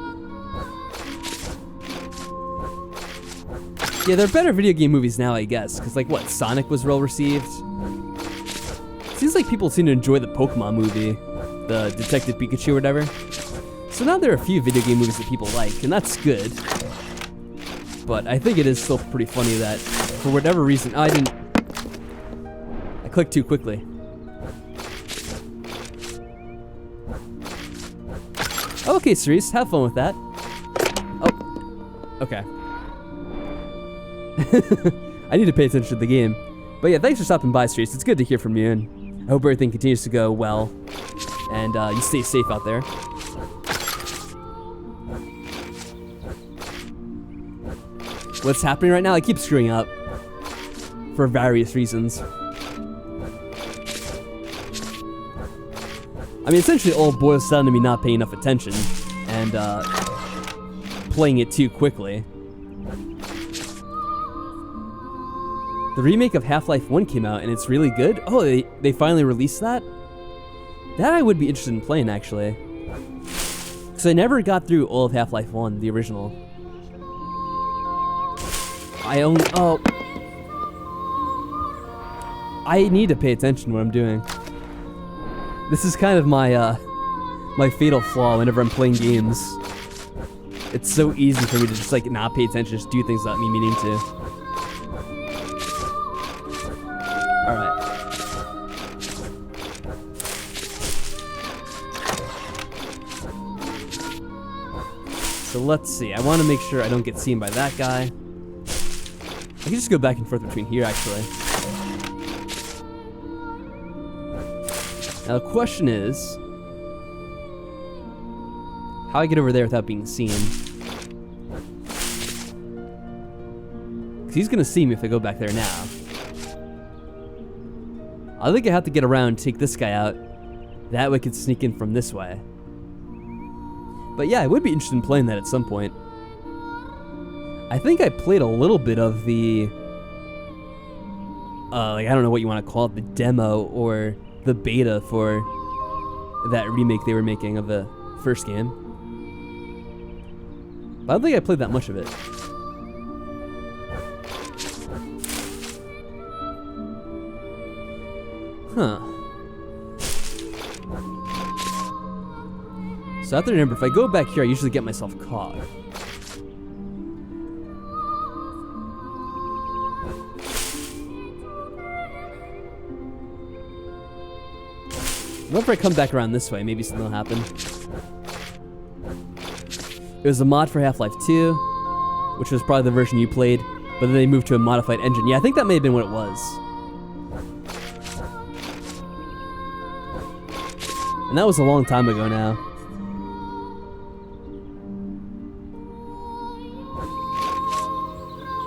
Yeah, there are better video game movies now, I guess. Because, like, what, Sonic was well received? Seems like people seem to enjoy the Pokemon movie. The Detective Pikachu or whatever. So now there are a few video game movies that people like, and that's good. But I think it is still pretty funny that, for whatever reason... I clicked too quickly. Okay, Cerise, have fun with that. Oh, okay. I need to pay attention to the game. But yeah, thanks for stopping by, Cerise. It's good to hear from you, and I hope everything continues to go well. And you stay safe out there. What's happening right now? I keep screwing up. For various reasons. I mean, essentially all boils down to me not paying enough attention. And playing it too quickly. The remake of Half-Life 1 came out and it's really good. Oh, they finally released that? That I would be interested in playing, actually. Because I never got through all of Half-Life 1, the original. Oh. I need to pay attention to what I'm doing. This is kind of my, my fatal flaw whenever I'm playing games. It's so easy for me to just, like, not pay attention, just do things without me meaning to. Alright. So let's see. I want to make sure I don't get seen by that guy. I can just go back and forth between here, actually. Now the question is... how I get over there without being seen. Because he's going to see me if I go back there now. I think I have to get around and take this guy out. That way I can sneak in from this way. But yeah, I would be interested in playing that at some point. I think I played a little bit of the... like, I don't know what you want to call it, the demo or the beta for that remake they were making of the first game. But I don't think I played that much of it. Huh. So I have to remember, if I go back here, I usually get myself caught. What if I come back around this way? Maybe something will happen. It was a mod for Half-Life 2, which was probably the version you played, but then they moved to a modified engine. Yeah, I think that may have been what it was. And that was a long time ago now.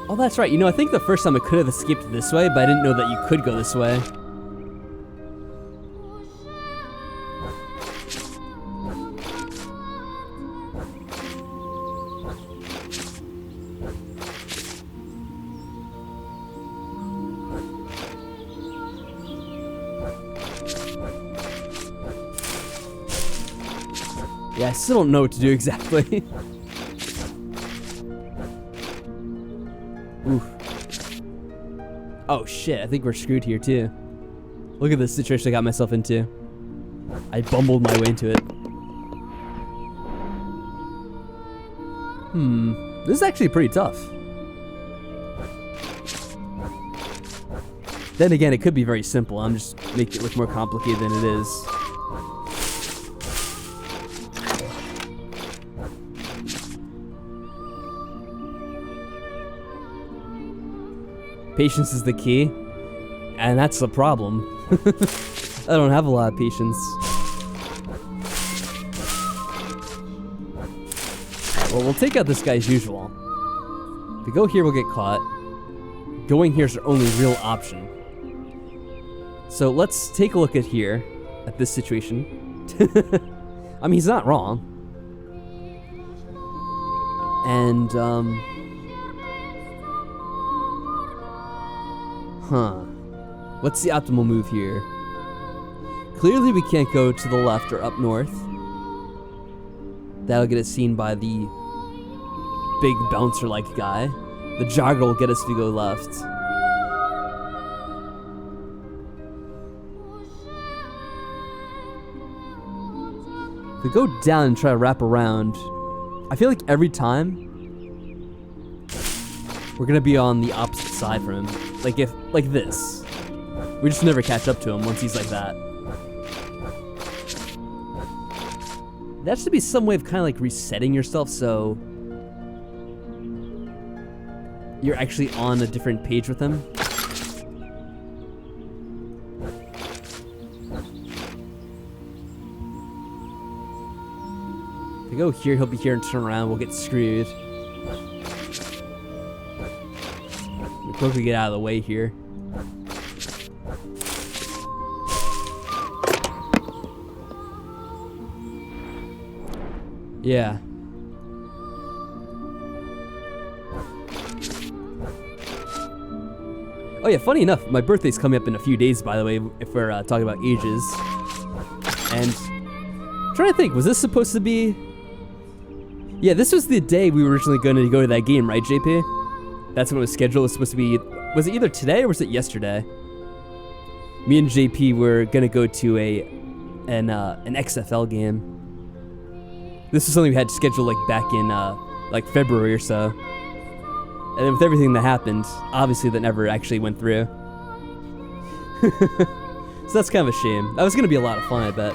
Oh, that's right. You know, I think the first time I could have escaped this way, but I didn't know that you could go this way. Yeah, I still don't know what to do exactly. Oof. Oh shit, I think we're screwed here too. Look at the situation I got myself into. I bumbled my way into it. This is actually pretty tough. Then again, it could be very simple. I'm just making it look more complicated than it is. Patience is the key, and that's the problem. I don't have a lot of patience. Well, we'll take out this guy as usual. If we go here, we'll get caught. Going here is our only real option. So let's take a look at here, at this situation. I mean, he's not wrong. And, what's the optimal move here? Clearly we can't go to the left or up north. That'll get us seen by the big bouncer-like guy. The jogger will get us if we go left. If we go down and try to wrap around, I feel like every time we're gonna be on the opposite side from him. Like this. We just never catch up to him once he's like that. That should be some way of kind of like resetting yourself so you're actually on a different page with him. If we go here, he'll be here and turn around, we'll get screwed. We quickly get out of the way here. Yeah. Oh yeah, funny enough, my birthday's coming up in a few days, by the way, if we're talking about ages. And I'm trying to think, was this supposed to be... Yeah, this was the day we were originally going to go to that game, right, JP? That's when it was scheduled. It was supposed to be... Was it either today or was it yesterday? Me and JP were going to go to an XFL game. This was something we had scheduled like back in like February or so. And then with everything that happened, obviously that never actually went through. So that's kind of a shame. That was going to be a lot of fun, I bet.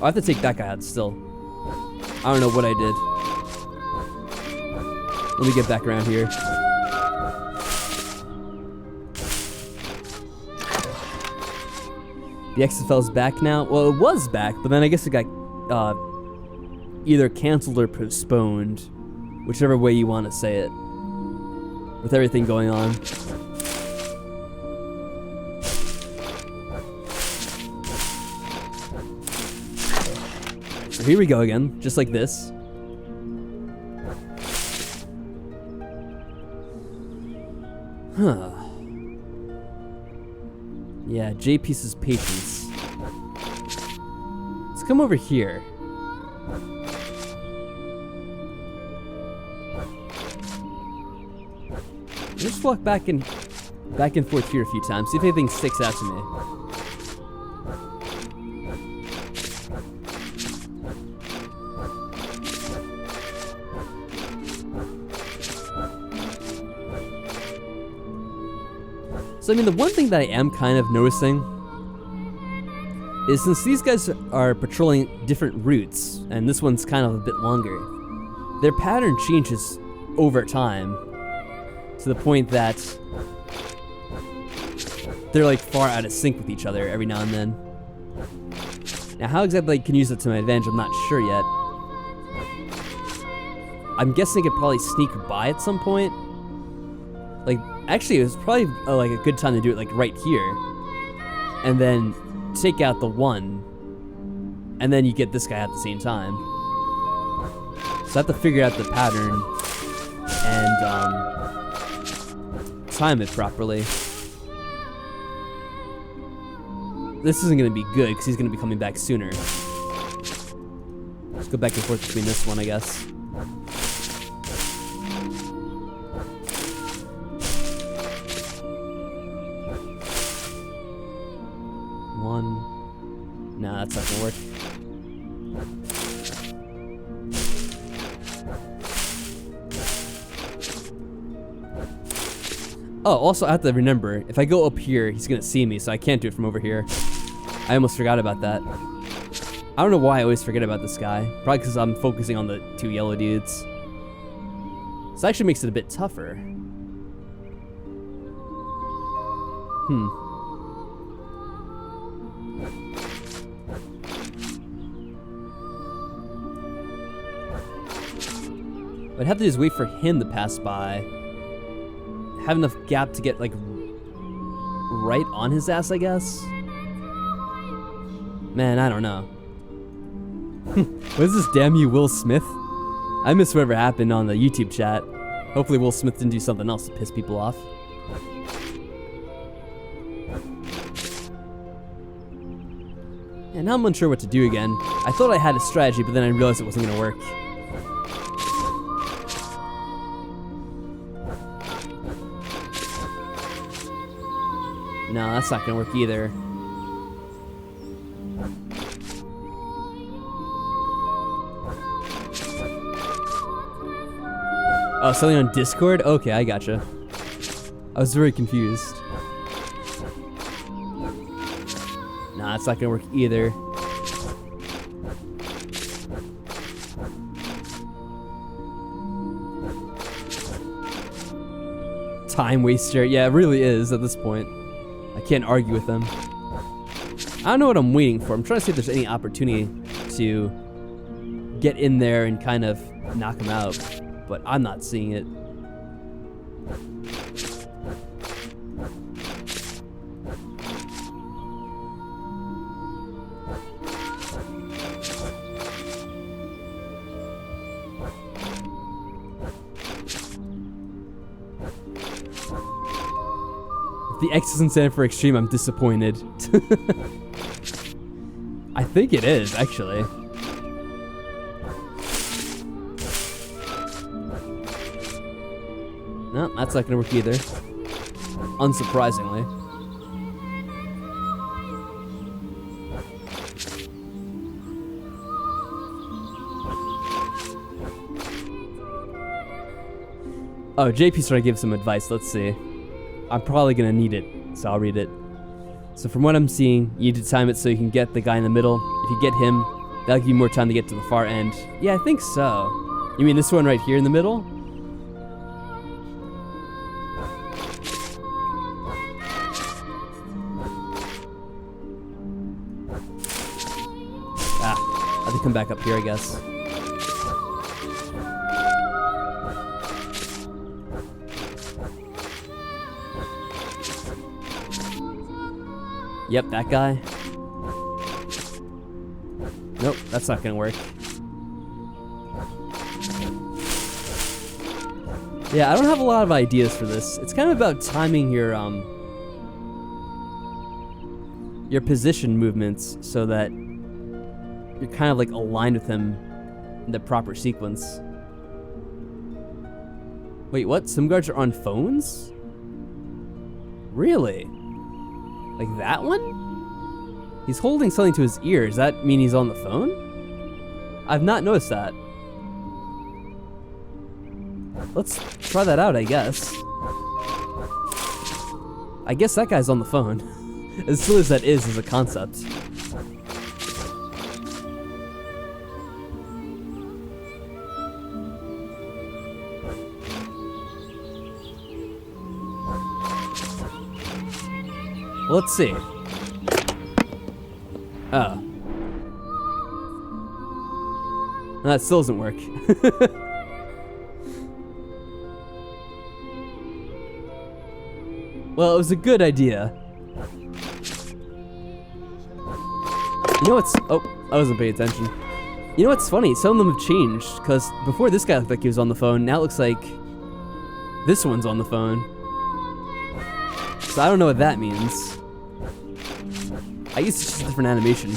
I have to take that guy out still. I don't know what I did. Let me get back around here. The XFL's back now. Well, it was back, but then I guess it got either canceled or postponed, whichever way you want to say it, with everything going on. So here we go again, just like this. Huh. Yeah, J-Piece's patience. Let's come over here. Just walk back and forth here a few times, see if anything sticks out to me. So I mean, the one thing that I am kind of noticing is since these guys are patrolling different routes, and this one's kind of a bit longer, their pattern changes over time to the point that they're like far out of sync with each other every now and then. Now how exactly I can use it to my advantage, I'm not sure yet. I'm guessing I could probably sneak by at some point. Like, actually, it was probably like a good time to do it like right here, and then take out the one, and then you get this guy at the same time. So I have to figure out the pattern and time it properly. This isn't going to be good because he's going to be coming back sooner. Let's go back and forth between this one, I guess. Nah, that's not gonna work. Oh, also I have to remember, if I go up here, he's gonna see me, so I can't do it from over here. I almost forgot about that. I don't know why I always forget about this guy. Probably because I'm focusing on the 2 yellow dudes. This actually makes it a bit tougher. I'd have to just wait for him to pass by. Have enough gap to get, like, right on his ass, I guess? Man, I don't know. What is this, damn you, Will Smith? I miss whatever happened on the YouTube chat. Hopefully Will Smith didn't do something else to piss people off. And now I'm unsure what to do again. I thought I had a strategy, but then I realized it wasn't gonna work. No, that's not gonna work either. Oh, something on Discord? Okay, I gotcha. I was very confused. Nah, it's not gonna work either. Time waster. Yeah, it really is at this point. I can't argue with them. I don't know what I'm waiting for. I'm trying to see if there's any opportunity to get in there and kind of knock him out, but I'm not seeing it. If the X doesn't stand for extreme, I'm disappointed. I think it is, actually. No, that's not gonna work either. Unsurprisingly. Oh, JP's trying to give some advice. Let's see. I'm probably gonna need it, so I'll read it. So from what I'm seeing, you need to time it so you can get the guy in the middle. If you get him, that'll give you more time to get to the far end. Yeah, I think so. You mean this one right here in the middle? Ah, I have to come back up here, I guess. Yep, that guy. Nope, that's not gonna work. Yeah, I don't have a lot of ideas for this. It's kind of about timing your position movements so that you're kind of like aligned with him in the proper sequence. Wait, what? Some guards are on phones? Really? Like that one? He's holding something to his ear. Does that mean he's on the phone? I've not noticed that. Let's try that out, I guess. I guess that guy's on the phone. As silly as that is as a concept. Let's see. Oh. That still doesn't work. Well, it was a good idea. You know what's... Oh, I wasn't paying attention. You know what's funny? Some of them have changed, because before this guy looked like he was on the phone, now it looks like this one's on the phone. So I don't know what that means. I guess it's just a different animation.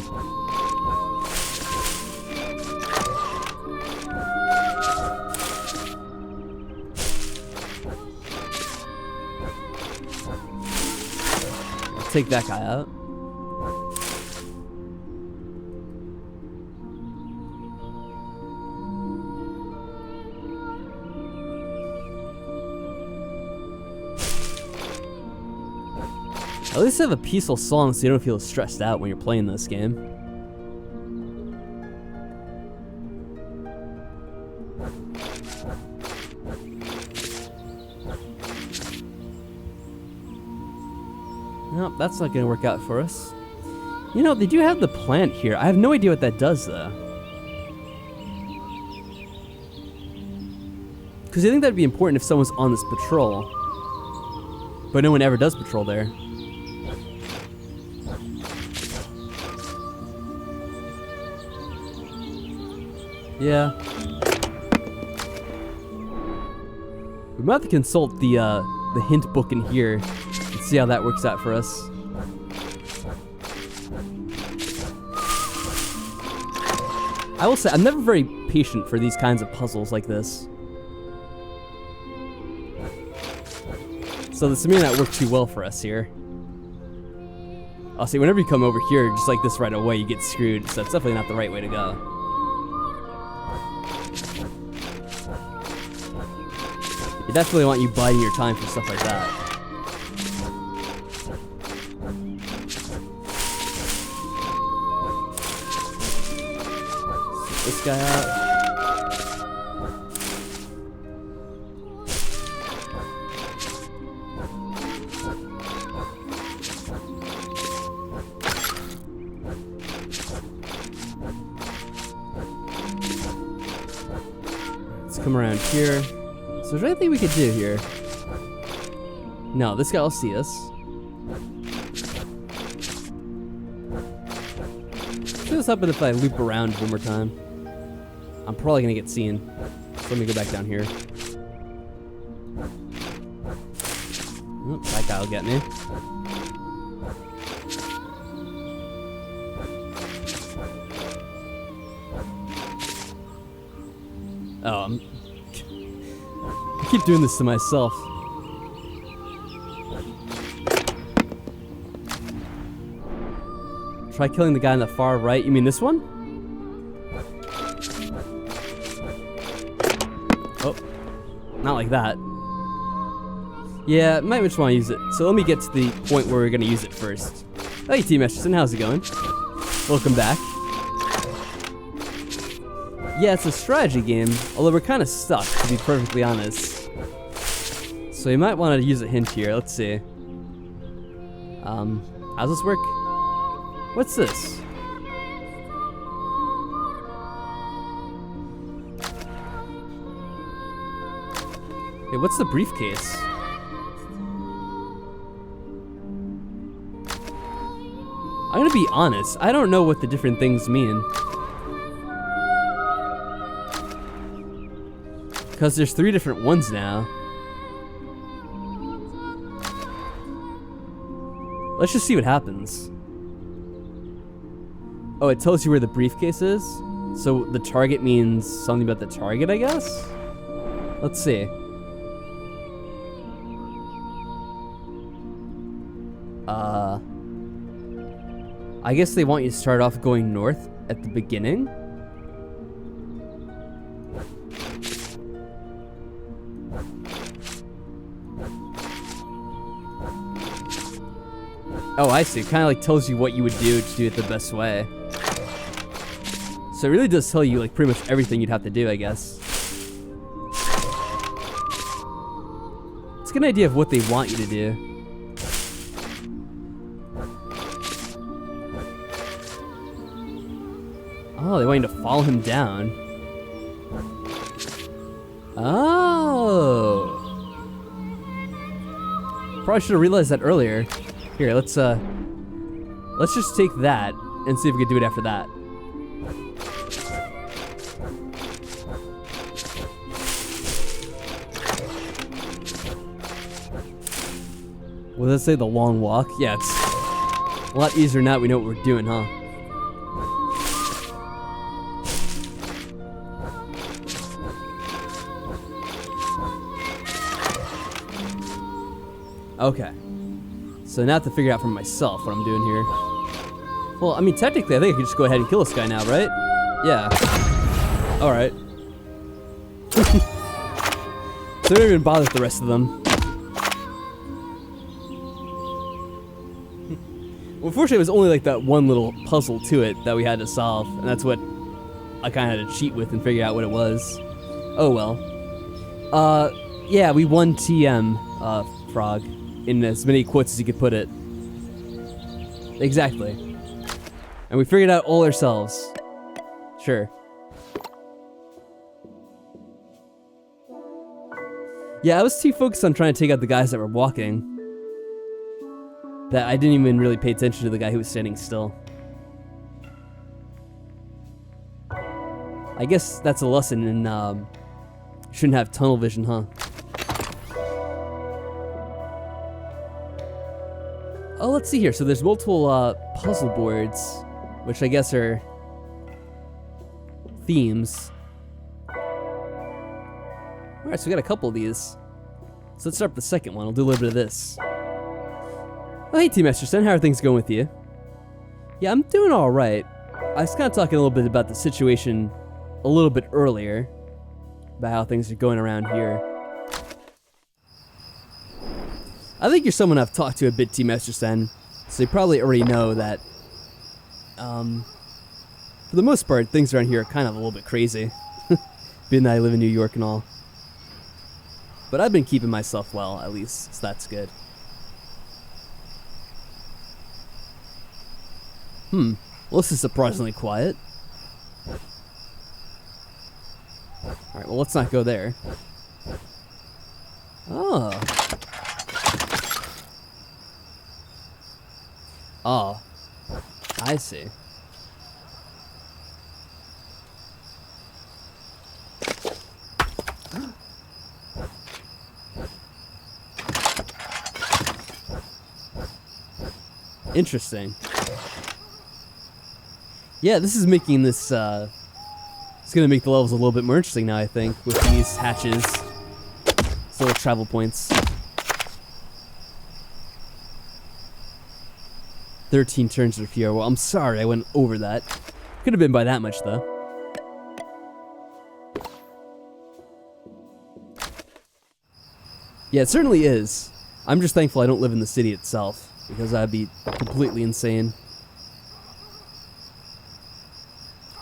I'll take that guy out. At least have a peaceful song so you don't feel stressed out when you're playing this game. Nope, that's not gonna work out for us. You know, they do have the plant here. I have no idea what that does, though. Because I think that'd be important if someone's on this patrol. But no one ever does patrol there. Yeah. We might have to consult the hint book in here and see how that works out for us. I will say, I'm never very patient for these kinds of puzzles like this. So this may not work too well for us here. I'll say, whenever you come over here, just like this right away, you get screwed. So it's definitely not the right way to go. You definitely want you biding your time for stuff like that. Set this guy out. Let's come around here. So is there anything we could do here? No, this guy will see us. What's happen if I loop around one more time? I'm probably gonna get seen. So let me go back down here. Oh, that guy will get me. Oh, I keep doing this to myself. Try killing the guy on the far right. You mean this one? Oh, not like that. Yeah, I might just want to use it. So let me get to the point where we're going to use it first. Hey, Team Esterson, how's it going? Welcome back. Yeah, it's a strategy game, although we're kind of stuck, to be perfectly honest. So you might want to use a hint here. Let's see. How's this work? What's this? Hey, what's the briefcase? I'm gonna be honest, I don't know what the different things mean. Because there's 3 different ones now. Let's just see what happens. Oh, it tells you where the briefcase is? So the target means something about the target, I guess? Let's see. I guess they want you to start off going north at the beginning? Oh, I see. It kind of like tells you what you would do to do it the best way. So it really does tell you like pretty much everything you'd have to do, I guess. It's a good idea of what they want you to do. Oh, they want you to follow him down. Oh. Probably should have realized that earlier. Here, let's just take that and see if we can do it after that. What does it say? The long walk? Yeah, it's a lot easier now that we know what we're doing, huh? Okay. So now I have to figure out for myself what I'm doing here. Well, I mean, technically, I think I could just go ahead and kill this guy now, right? Yeah. Alright. So I don't even bother with the rest of them. Well, fortunately, it was only like that one little puzzle to it that we had to solve, and that's what I kind of had to cheat with and figure out what it was. Oh well. Yeah, we won TM, Frog, in as many quotes as you could put it. Exactly. And we figured out all ourselves. Sure. Yeah, I was too focused on trying to take out the guys that were walking that I didn't even really pay attention to the guy who was standing still. I guess that's a lesson in, shouldn't have tunnel vision, huh? Oh, let's see here. So there's multiple, puzzle boards, which I guess are themes. Alright, so we got a couple of these. So let's start with the second one. I'll do a little bit of this. Oh, hey, Team Esterson, how are things going with you? Yeah, I'm doing alright. I was kind of talking a little bit about the situation a little bit earlier, about how things are going around here. I think you're someone I've talked to a bit, Team Esterson, so you probably already know that, for the most part, things around here are kind of a little bit crazy, being that I live in New York and all. But I've been keeping myself well, at least, so that's good. Well, this is surprisingly quiet. Alright, well, let's not go there. Oh. Oh. I see. Interesting. Yeah, this is making this, it's gonna make the levels a little bit more interesting now, I think, with these hatches. These little travel points. 13 turns of fear. Well, I'm sorry I went over that. Could have been by that much, though. Yeah, it certainly is. I'm just thankful I don't live in the city itself, because that'd be completely insane.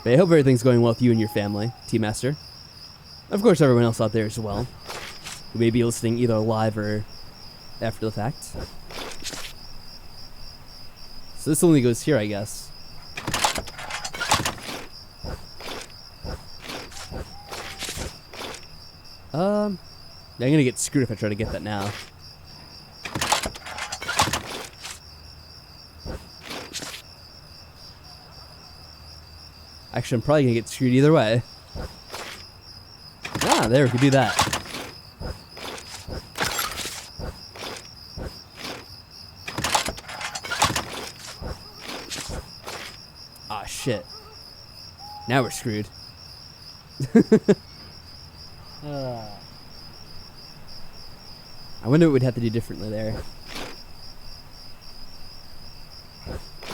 But I hope everything's going well with you and your family, Team Master. Of course, everyone else out there as well, who may be listening either live or after the fact. So this only goes here, I guess. I'm gonna get screwed if I try to get that now. Actually, I'm probably gonna get screwed either way. Ah, there, we could do that. Ah, shit. Now we're screwed. I wonder what we'd have to do differently there.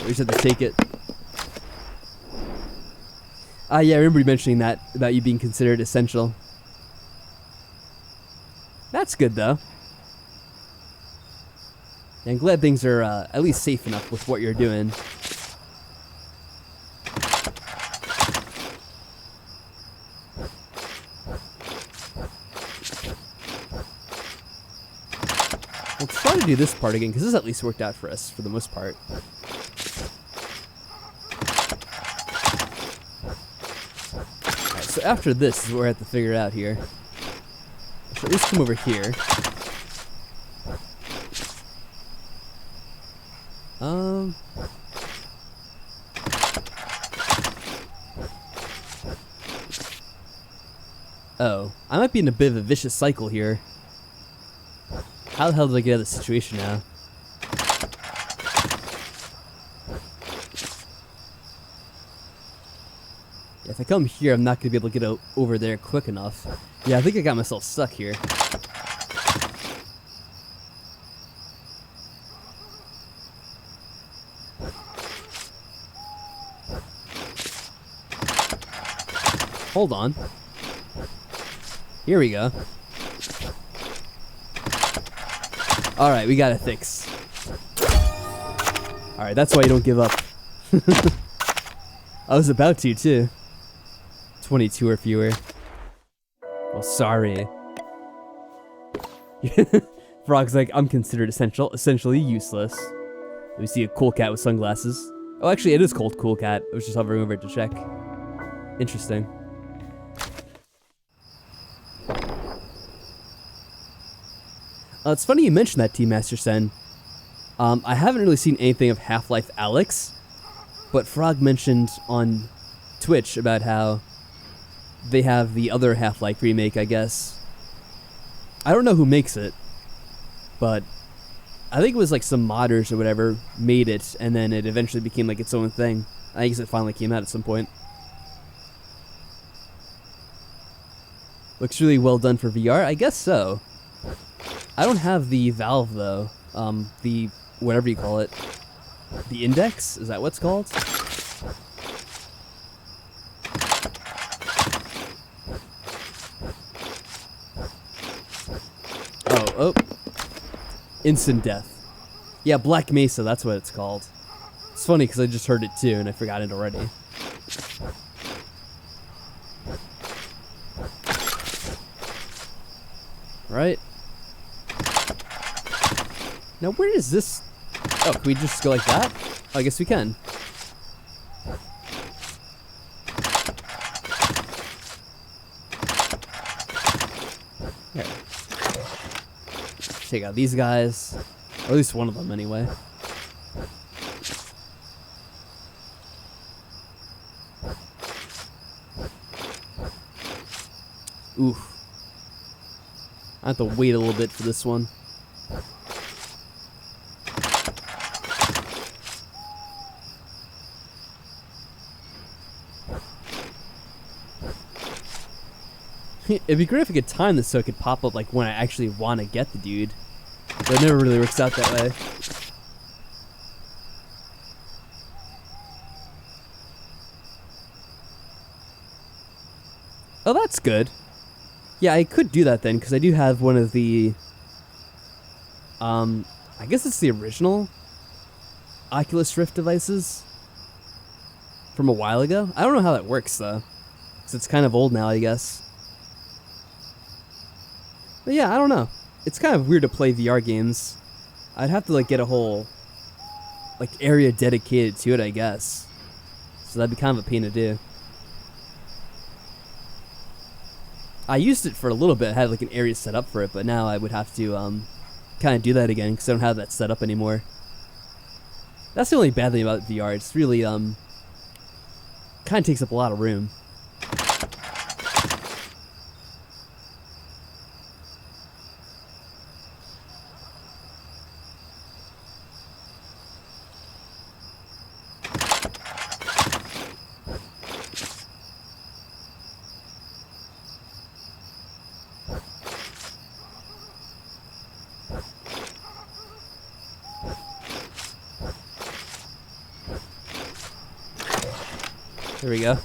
We just have to take it. Ah, yeah, I remember you mentioning that, about you being considered essential. That's good, though. Yeah, I'm glad things are at least safe enough with what you're doing. Let's try to do this part again, because this at least worked out for us for the most part. Alright, so after this is what we have to figure out here. I should at least come over here. Oh, I might be in a bit of a vicious cycle here. How the hell did I get out of this situation now? Yeah, if I come here, I'm not going to be able to get over there quick enough. Yeah, I think I got myself stuck here. Hold on. Here we go. Alright, we got it fixed. Alright, that's why you don't give up. I was about to, too. 22 or fewer. Well, sorry. Frog's like, I'm considered essentially useless. We see a cool cat with sunglasses. Oh, actually, it is called Cool Cat. I was just hovering over it to check. Interesting. It's funny you mentioned that, T-Master Sen. I haven't really seen anything of Half-Life Alyx, but Frog mentioned on Twitch about how they have the other Half-Life remake, I guess. I don't know who makes it, but I think it was like some modders or whatever made it, and then it eventually became like its own thing. I guess it finally came out at some point. Looks really well done for VR? I guess so. I don't have the Valve though. The whatever you call it. The Index? Is that what's called? Oh. Instant death. Yeah, Black Mesa, that's what it's called. It's funny because I just heard it too and I forgot it already. Right. Now where is this? Oh, can we just go like that? Oh, I guess we can. Here. Take out these guys. Or at least one of them anyway. Oof. I have to wait a little bit for this one. It'd be great if I could time this so it could pop up like when I actually want to get the dude. But it never really works out that way. Oh, that's good. Yeah, I could do that then, because I do have one of the... I guess it's the original Oculus Rift devices from a while ago. I don't know how that works, though, because it's kind of old now, I guess. But yeah, I don't know. It's kind of weird to play VR games. I'd have to, like, get a whole, like, area dedicated to it, I guess. So that'd be kind of a pain to do. I used it for a little bit. I had like an area set up for it, but now I would have to kind of do that again because I don't have that set up anymore. That's the only bad thing about VR. It's really kind of takes up a lot of room. There we go.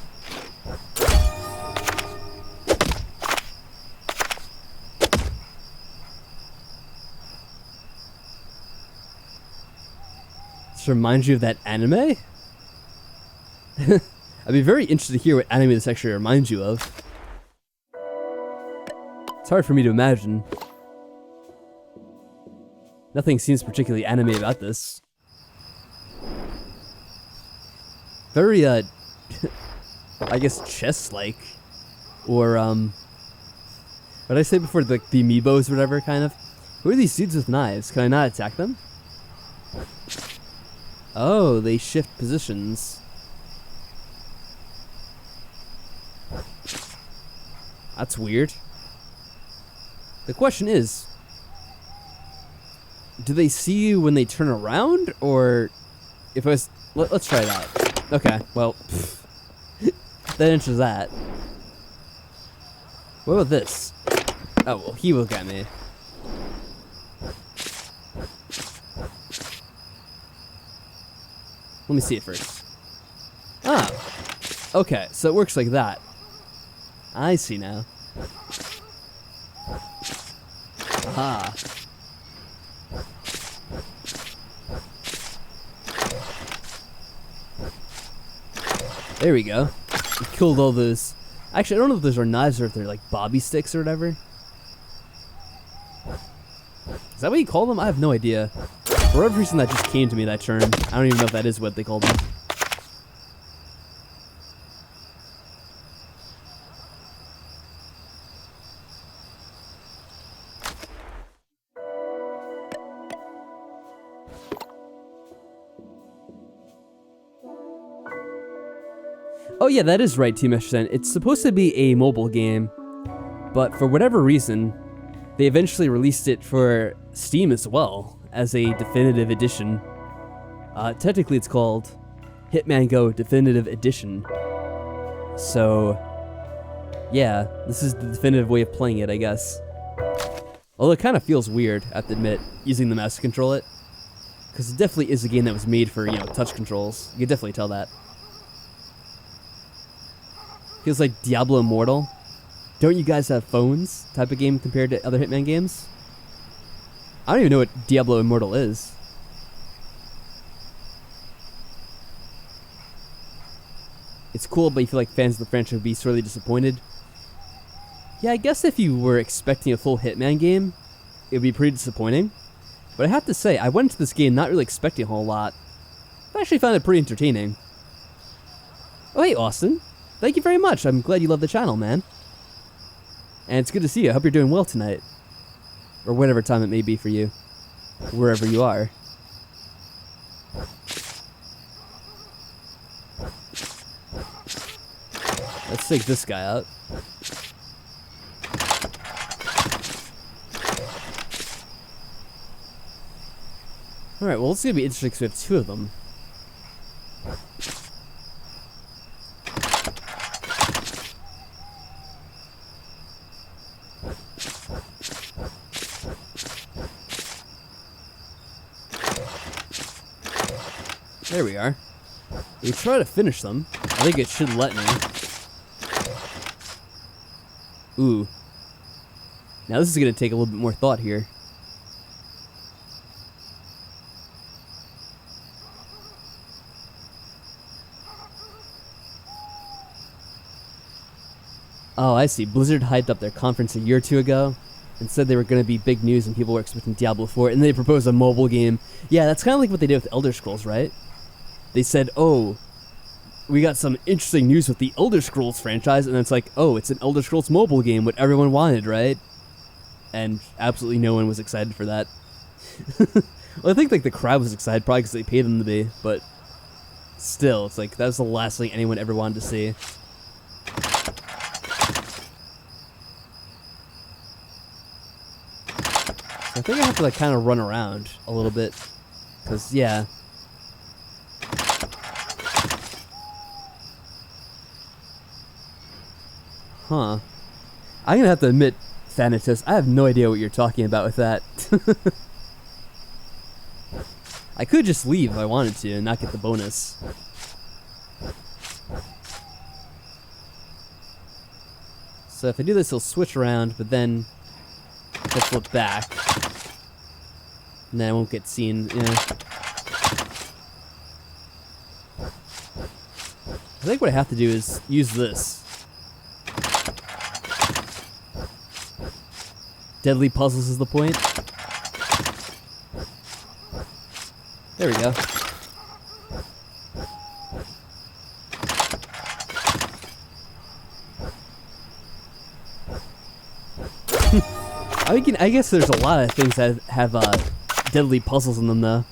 This reminds you of that anime? I'd be very interested to hear what anime this actually reminds you of. It's hard for me to imagine. Nothing seems particularly anime about this. Very, I guess chess-like, or what did I say before? The amiibos or whatever, kind of. Who are these dudes with knives? Can I not attack them? Oh, they shift positions. That's weird. The question is, do they see you when they turn around, or if I was? Let's try it out. Okay, well. That answers that. What about this? Oh, well, he will get me. Let me see it first. Ah. Okay, so it works like that. I see now. Aha. There we go. We killed all those. Actually, I don't know if those are knives or if they're like bobby sticks or whatever. Is that what you call them? I have no idea. For whatever reason, that just came to me, that term. I don't even know if that is what they call them. Oh yeah, that is right, Team Extra. It's supposed to be a mobile game, but for whatever reason, they eventually released it for Steam as well, as a definitive edition. Technically it's called Hitman Go Definitive Edition. So, yeah, this is the definitive way of playing it, I guess. Although it kind of feels weird, I have to admit, using the mouse to control it. Because it definitely is a game that was made for, touch controls. You can definitely tell that. Feels like Diablo Immortal. Don't you guys have phones type of game compared to other Hitman games? I don't even know what Diablo Immortal is. It's cool, but you feel like fans of the franchise would be sorely disappointed. Yeah, I guess if you were expecting a full Hitman game, it would be pretty disappointing. But I have to say, I went into this game not really expecting a whole lot. I actually found it pretty entertaining. Oh, hey, Austin. Thank you very much. I'm glad you love the channel, man. And it's good to see you. I hope you're doing well tonight. Or whatever time it may be for you. Wherever you are. Let's take this guy out. Alright, well, it's going to be interesting because we have two of them. There we are. We try to finish them. I think it should let me. Ooh. Now this is going to take a little bit more thought here. Oh, I see. Blizzard hyped up their conference a year or two ago and said they were going to be big news and people were expecting Diablo 4, and they proposed a mobile game. Yeah, that's kind of like what they did with Elder Scrolls, right? They said, oh, we got some interesting news with the Elder Scrolls franchise, and then it's like, oh, it's an Elder Scrolls mobile game, what everyone wanted, right? And absolutely no one was excited for that. Well, I think like the crowd was excited, probably because they paid them to be, but still, it's like, that was the last thing anyone ever wanted to see. I think I have to like kind of run around a little bit, because yeah. Huh. I'm gonna have to admit, Thanatos, I have no idea what you're talking about with that. I could just leave if I wanted to and not get the bonus. So if I do this, he'll switch around, but then he'll flip back. And then I won't get seen, you know. I think what I have to do is use this. Deadly puzzles is the point. There we go. I guess there's a lot of things that have deadly puzzles in them, though.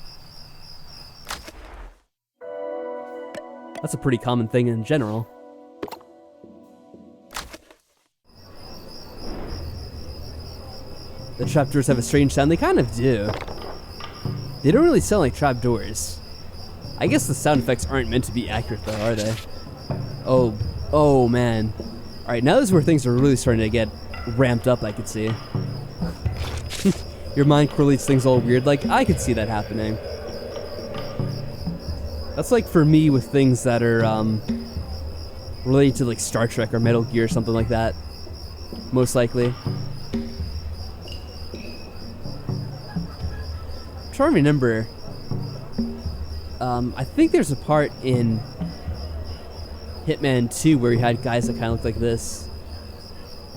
That's a pretty common thing in general. The trapdoors have a strange sound. They kind of do. They don't really sound like trapdoors. I guess the sound effects aren't meant to be accurate, though, are they? Oh man. Alright, now this is where things are really starting to get ramped up, I could see. Your mind correlates things all weird. Like, I could see that happening. That's like for me with things that are related to like Star Trek or Metal Gear or something like that. Most likely. I'm trying to remember. I think there's a part in Hitman 2 where you had guys that kind of looked like this.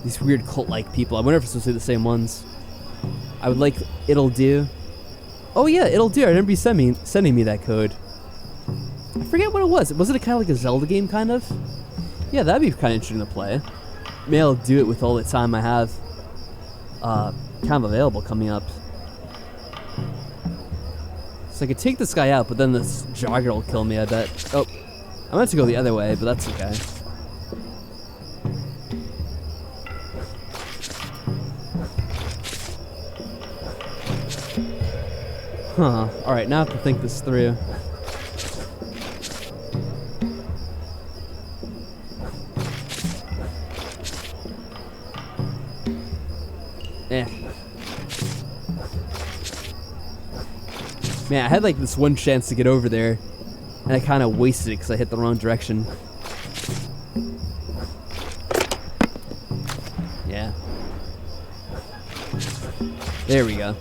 These weird cult-like people. I wonder if it's supposed to be the same ones. I would like It'll Do. Oh yeah, It'll Do. I remember you sending me that code. I forget what it was. Was it kind of like a Zelda game, kind of? Yeah, that'd be kind of interesting to play. Maybe I'll do it with all the time I have kind of available coming up. So I could take this guy out, but then this jogger will kill me, I bet. Oh, I'm going to go the other way, but that's okay. Huh. Alright, now I have to think this through. Man, I had like this one chance to get over there, and I kind of wasted it because I hit the wrong direction. Yeah. There we go.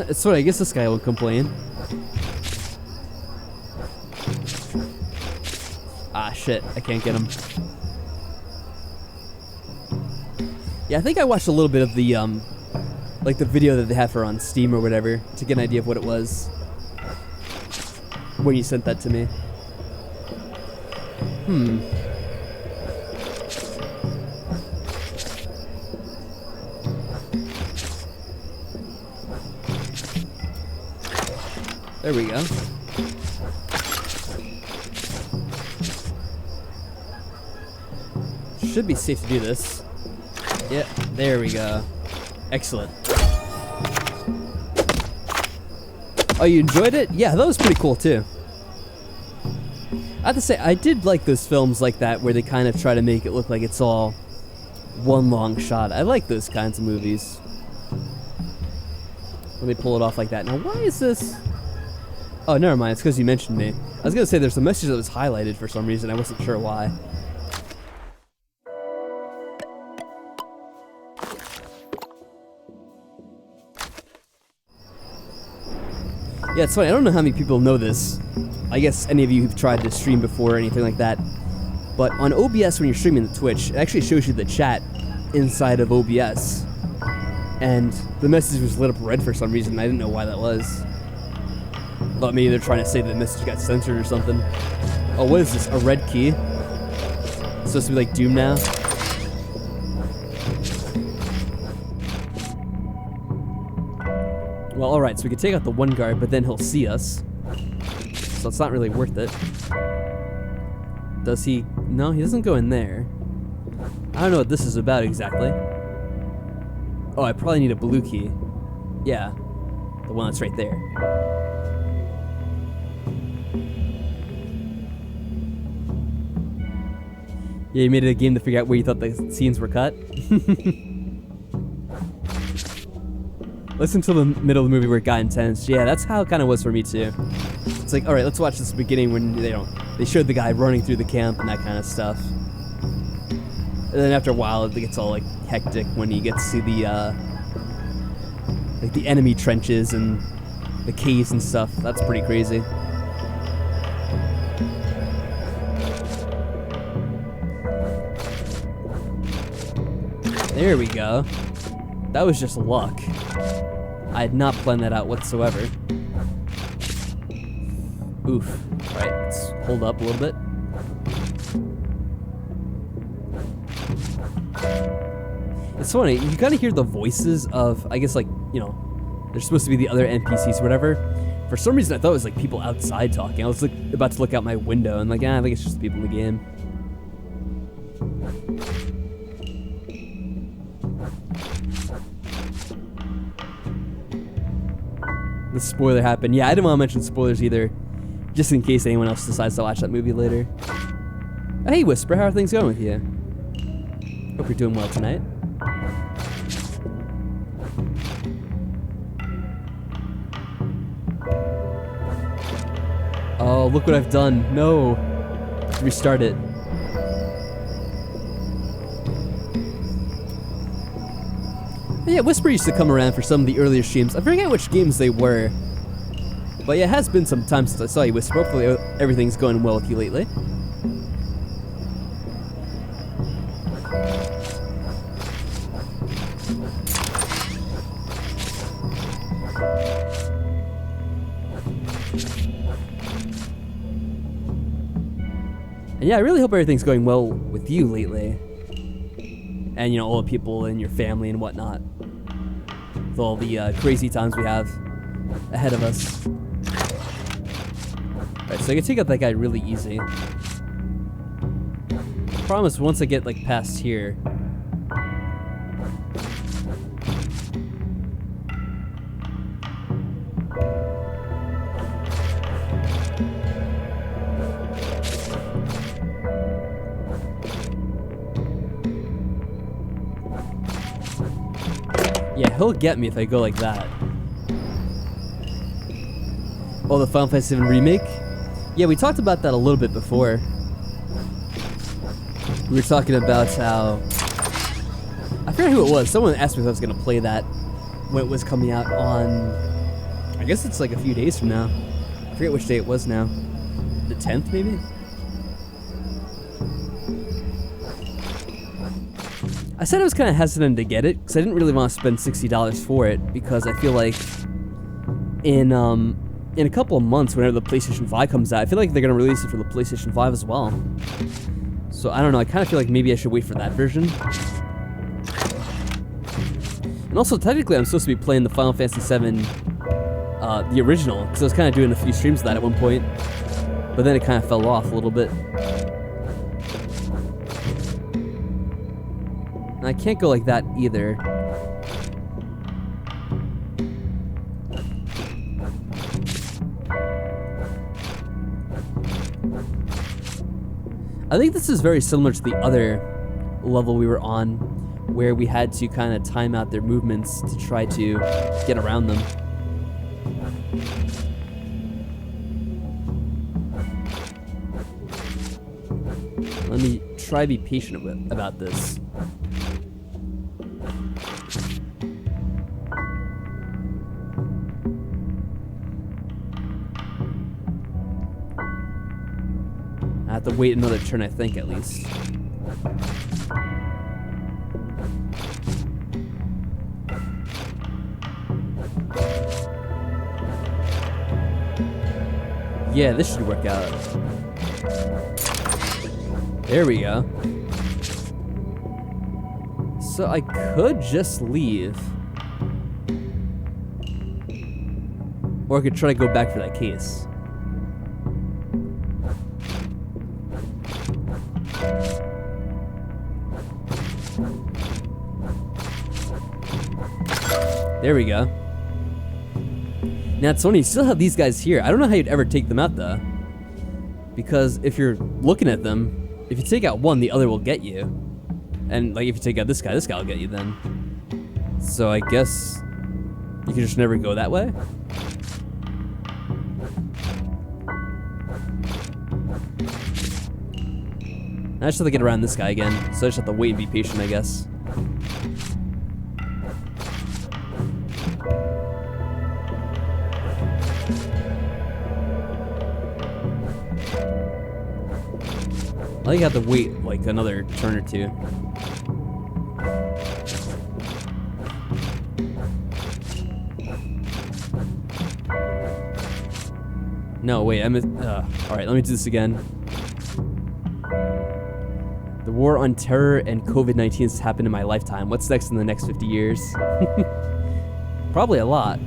It's funny, I guess this guy won't complain. Ah, shit, I can't get him. Yeah, I think I watched a little bit of the, like the video that they have for on Steam or whatever to get an idea of what it was when you sent that to me. There we go. Should be safe to do this. Yep, there we go. Excellent. Oh, you enjoyed it? Yeah, that was pretty cool too. I have to say, I did like those films like that where they kind of try to make it look like it's all one long shot. I like those kinds of movies. Let me pull it off like that. Now, why is this? Oh, never mind. It's because you mentioned me. I was going to say there's a message that was highlighted for some reason. I wasn't sure why. Yeah, it's funny. I don't know how many people know this. I guess any of you who've tried to stream before or anything like that. But on OBS, when you're streaming the Twitch, it actually shows you the chat inside of OBS. And the message was lit up red for some reason. I didn't know why that was. Thought maybe they're trying to say the message got censored or something. Oh, what is this? A red key? It's supposed to be like Doom now? Well, alright, so we can take out the one guard, but then he'll see us. So it's not really worth it. Does he? No, he doesn't go in there. I don't know what this is about exactly. Oh, I probably need a blue key. Yeah, the one that's right there. Yeah, you made it a game to figure out where you thought the scenes were cut. Listen to the middle of the movie where it got intense. Yeah, that's how it kind of was for me too. It's like, all right, let's watch this beginning when they showed the guy running through the camp and that kind of stuff. And then after a while, it gets all like hectic when you get to see the like the enemy trenches and the caves and stuff. That's pretty crazy. There we go. That was just luck. I had not planned that out whatsoever. Oof. Alright, let's hold up a little bit. It's funny, you kind of hear the voices of, I guess, like, you know, they're supposed to be the other NPCs or whatever. For some reason, I thought it was like people outside talking. I was like about to look out my window and like, I think it's just people in the game. The spoiler happened. Yeah, I didn't want to mention spoilers either, just in case anyone else decides to watch that movie later. Hey, Whisper, how are things going with you? Hope you're doing well tonight. Oh, look what I've done. No. Restart it. Yeah, Whisper used to come around for some of the earlier streams. I forget which games they were. But yeah, it has been some time since I saw you, Whisper. Hopefully everything's going well with you lately. And yeah, I really hope everything's going well with you lately. And, you know, all the people in your family and whatnot. With all the crazy times we have ahead of us. Alright, so I can take out that guy really easy. I promise once I get, like, past here... Yeah, he'll get me if I go like that. Oh, the Final Fantasy VII Remake? Yeah, we talked about that a little bit before. We were talking about how... I forget who it was. Someone asked me if I was going to play that when it was coming out on... I guess it's like a few days from now. I forget which day it was now. The 10th, maybe? I said I was kind of hesitant to get it because I didn't really want to spend $60 for it because I feel like in a couple of months, whenever the PlayStation 5 comes out, I feel like they're gonna release it for the PlayStation 5 as well. So I don't know. I kind of feel like maybe I should wait for that version. And also, technically, I'm supposed to be playing the Final Fantasy VII, the original, because I was kind of doing a few streams of that at one point, but then it kind of fell off a little bit. And I can't go like that either. I think this is very similar to the other level we were on, where we had to kind of time out their movements to try to get around them. Let me try to be patient about this. I have to wait another turn, I think, at least. Yeah, this should work out. There we go. So I could just leave. Or I could try to go back for that case. There we go. Now, Sony, you still have these guys here. I don't know how you'd ever take them out, though. Because if you're looking at them, if you take out one, the other will get you. And, like, if you take out this guy will get you then. So I guess you can just never go that way? I just have to get around this guy again, so I just have to wait and be patient, I guess. I think I have to wait like another turn or two. No, wait, alright, let me do this again. The war on terror and COVID-19 has happened in my lifetime. What's next in the next 50 years? Probably a lot.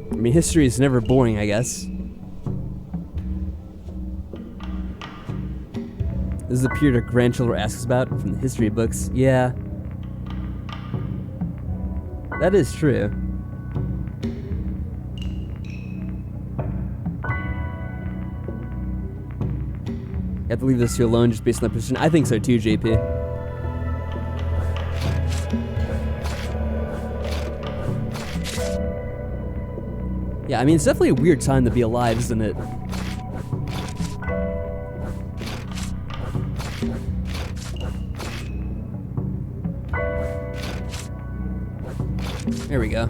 I mean, history is never boring, I guess. This is a period our grandchildren asks about from the history books. Yeah. That is true. You have to leave this to you alone just based on that position. I think so too, JP. Yeah, I mean, it's definitely a weird time to be alive, isn't it? Here we go.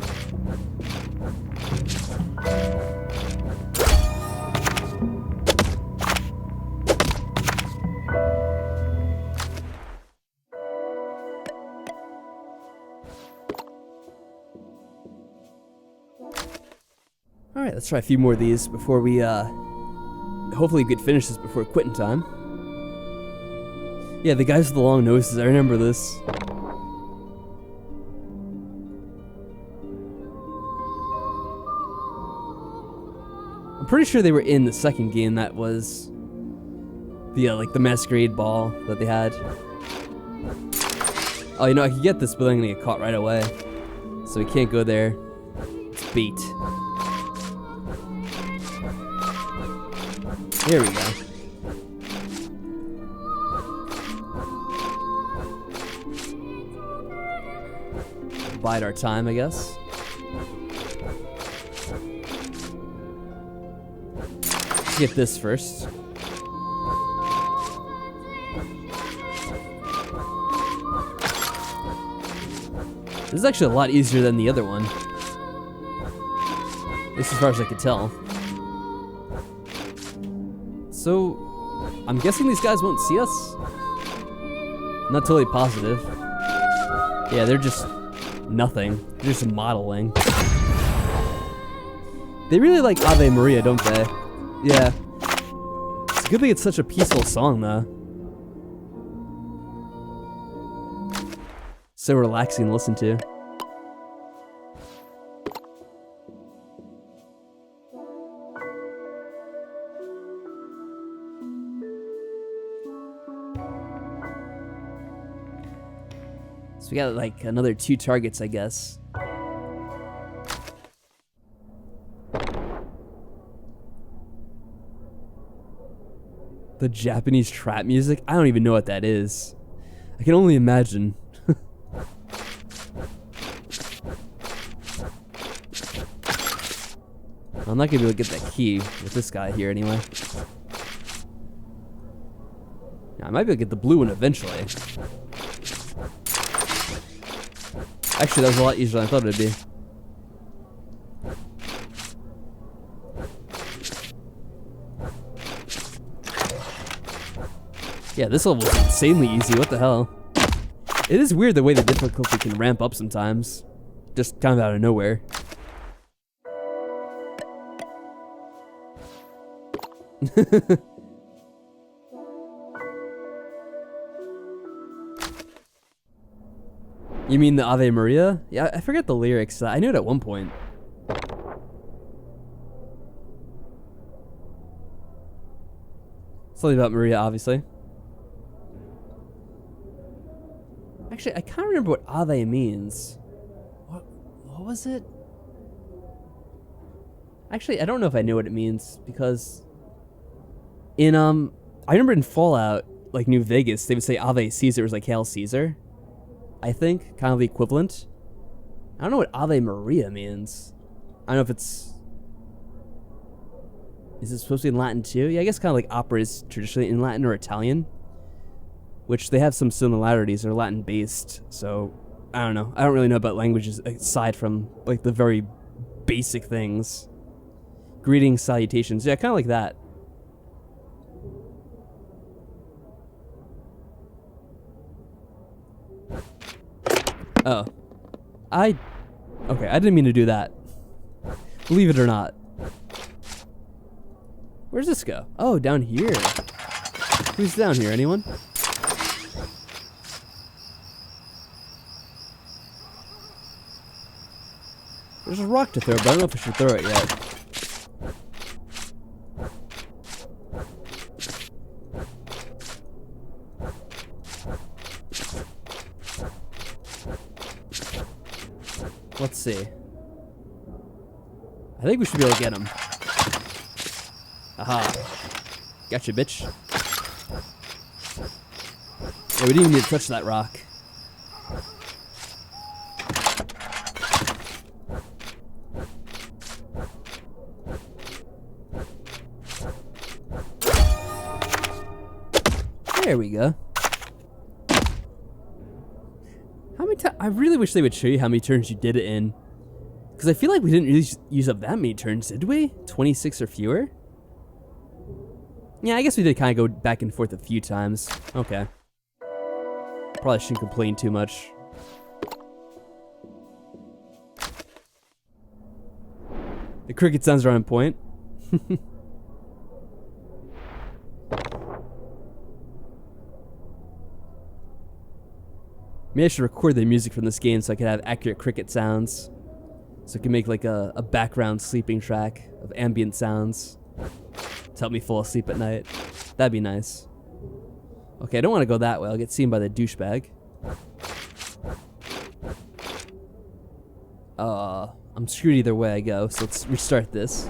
Alright, let's try a few more of these before we, hopefully we could finish this before quitting time. Yeah, the guys with the long noses, I remember this. I'm pretty sure they were in the second game that was the, like, the masquerade ball that they had. Oh, you know, I could get this, but I'm gonna get caught right away. So we can't go there. It's bait. Here we go. Bide our time, I guess. Let's get this first. This is actually a lot easier than the other one. At least as far as I could tell. So, I'm guessing these guys won't see us? Not totally positive. Yeah, they're just nothing. They're just modeling. They really like Ave Maria, don't they? Yeah. It's a good thing it's such a peaceful song, though. So relaxing to listen to. So we got like another 2 targets, I guess. The Japanese trap music? I don't even know what that is. I can only imagine. I'm not gonna be able to get that key with this guy here anyway. I might be able to get the blue one eventually. Actually, that was a lot easier than I thought it would be. Yeah, this level is insanely easy. What the hell? It is weird the way the difficulty can ramp up sometimes. Just kind of out of nowhere. You mean the Ave Maria? Yeah, I forget the lyrics. I knew it at one point. Something about Maria, obviously. Actually, I can't remember what Ave means. What was it? Actually, I don't know if I know what it means, because in, I remember in Fallout, like New Vegas, they would say Ave Caesar was like Hail Caesar. I think, kind of the equivalent. I don't know what Ave Maria means. I don't know if it's... Is it supposed to be in Latin too? Yeah, I guess kind of like opera is traditionally in Latin or Italian. Which they have some similarities, they're Latin based, so I don't know. I don't really know about languages aside from like the very basic things. Greetings, salutations, yeah, kind of like that. Oh. Okay, I didn't mean to do that. Believe it or not. Where's this go? Oh, down here. Who's down here, anyone? There's a rock to throw, but I don't know if I should throw it yet. Let's see. I think we should be able to get him. Aha. Gotcha, bitch. Yeah, we didn't even need to touch that rock. There we go. How many times? I really wish they would show you how many turns you did it in. Because I feel like we didn't really use up that many turns, did we? 26 or fewer? Yeah, I guess we did kind of go back and forth a few times. Okay. Probably shouldn't complain too much. The cricket sounds are on point. Maybe I should record the music from this game so I could have accurate cricket sounds. So I can make like a background sleeping track of ambient sounds to help me fall asleep at night. That'd be nice. Okay, I don't want to go that way. I'll get seen by the douchebag. I'm screwed either way I go, so let's restart this.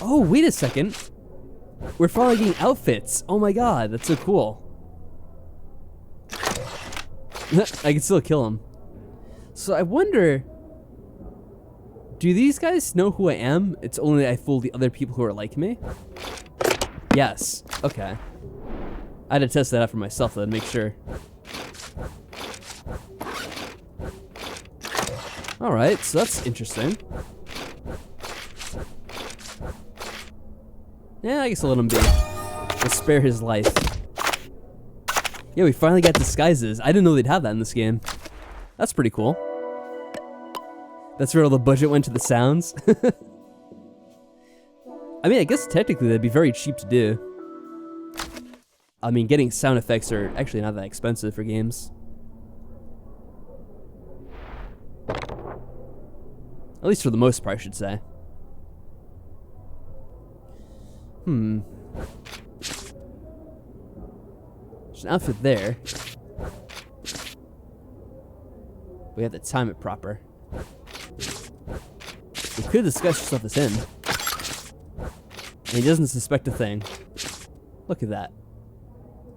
Oh, wait a second. We're finally getting outfits. Oh my god, that's so cool. I can still kill him. So I wonder, do these guys know who I am? It's only I fool the other people who are like me? Yes. Okay. I had to test that out for myself though to make sure. Alright, so that's interesting. Yeah, I guess I'll let him be. We'll spare his life. Yeah, we finally got disguises. I didn't know they'd have that in this game. That's pretty cool. That's where all the budget went to the sounds. I mean, I guess technically that'd be very cheap to do. I mean, getting sound effects are actually not that expensive for games. At least for the most part, I should say. There's an outfit there. We have to time it proper. We could discuss yourself as him. And he doesn't suspect a thing. Look at that.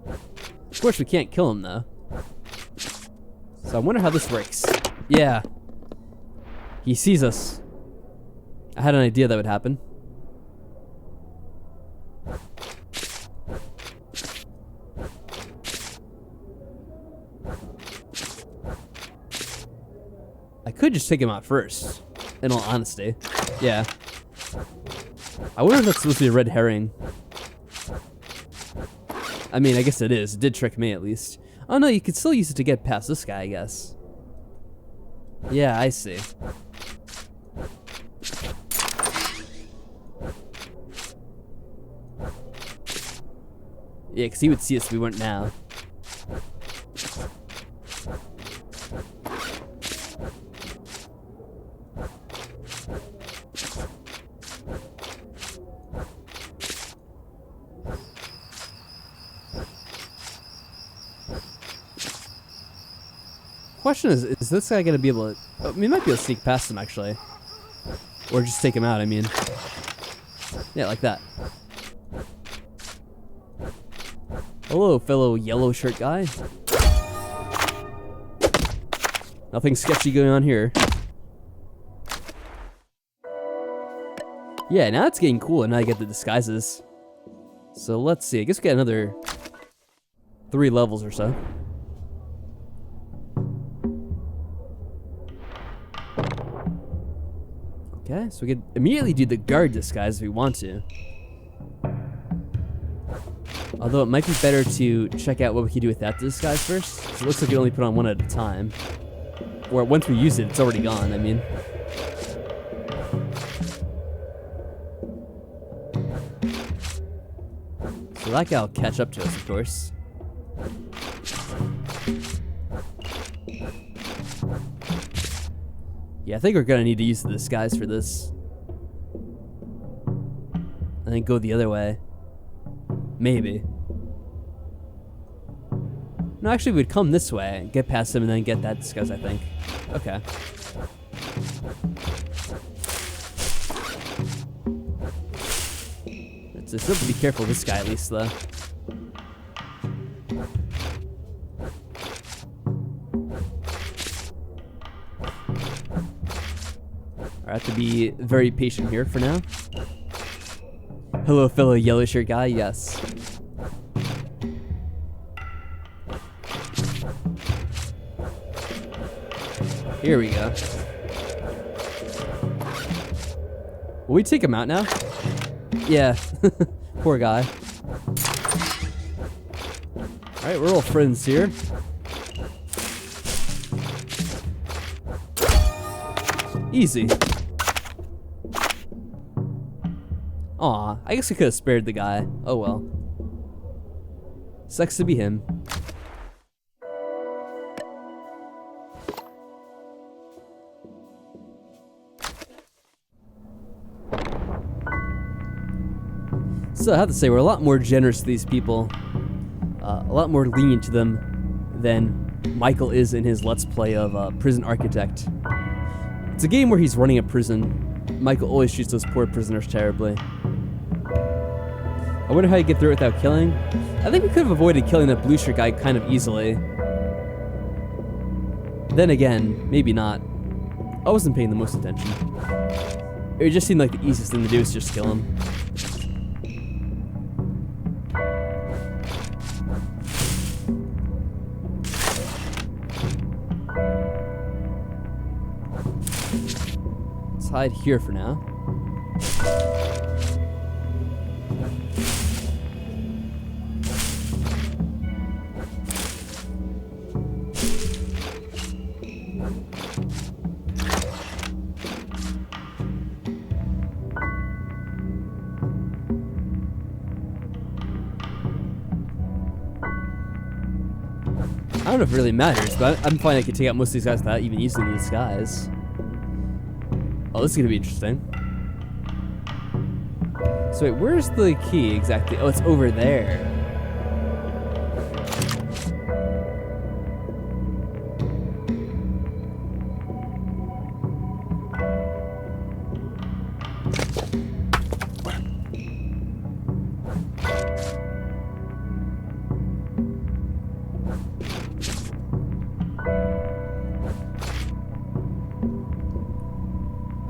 Of course we can't kill him though. So I wonder how this works. Yeah. He sees us. I had an idea that would happen. I could just take him out first, in all honesty. Yeah. I wonder if that's supposed to be a red herring. I mean, I guess it is. It did trick me, at least. Oh no, you could still use it to get past this guy, I guess. Yeah, I see. Yeah, because he would see us if we weren't now. Question is this guy gonna be able to... Oh, we might be able to sneak past him, actually. Or just take him out, I mean. Yeah, like that. Hello, fellow yellow shirt guy. Nothing sketchy going on here. Yeah, now it's getting cool, and now I get the disguises. So let's see, I guess we got another 3 levels or so. Okay, so we could immediately do the guard disguise if we want to. Although it might be better to check out what we can do with that disguise first. So it looks like we only put on one at a time. Or once we use it, it's already gone, I mean. So that guy will catch up to us, of course. Yeah, I think we're gonna need to use the disguise for this. And then go the other way. Maybe. No, actually we'd come this way, get past him, and then get that disguise, I think. Okay. Let's still have to be careful of this guy, at least, though. I have to be very patient here for now. Hello, fellow yellow shirt guy. Yes. Here we go. Will we take him out now? Yeah. Poor guy. Alright, we're all friends here. Easy. Aw, I guess I could have spared the guy. Oh well. Sucks to be him. So I have to say, we're a lot more generous to these people. A lot more lenient to them than Michael is in his Let's Play of Prison Architect. It's a game where he's running a prison. Michael always treats those poor prisoners terribly. I wonder how you get through it without killing. I think we could have avoided killing that blue shirt guy kind of easily. Then again, maybe not. I wasn't paying the most attention. It just seemed like the easiest thing to do is just kill him. Let's hide here for now. I don't know if it really matters, but I'm fine. I can take out most of these guys without even using the disguise. Oh, this is gonna be interesting. So wait, where's the key exactly? Oh, it's over there.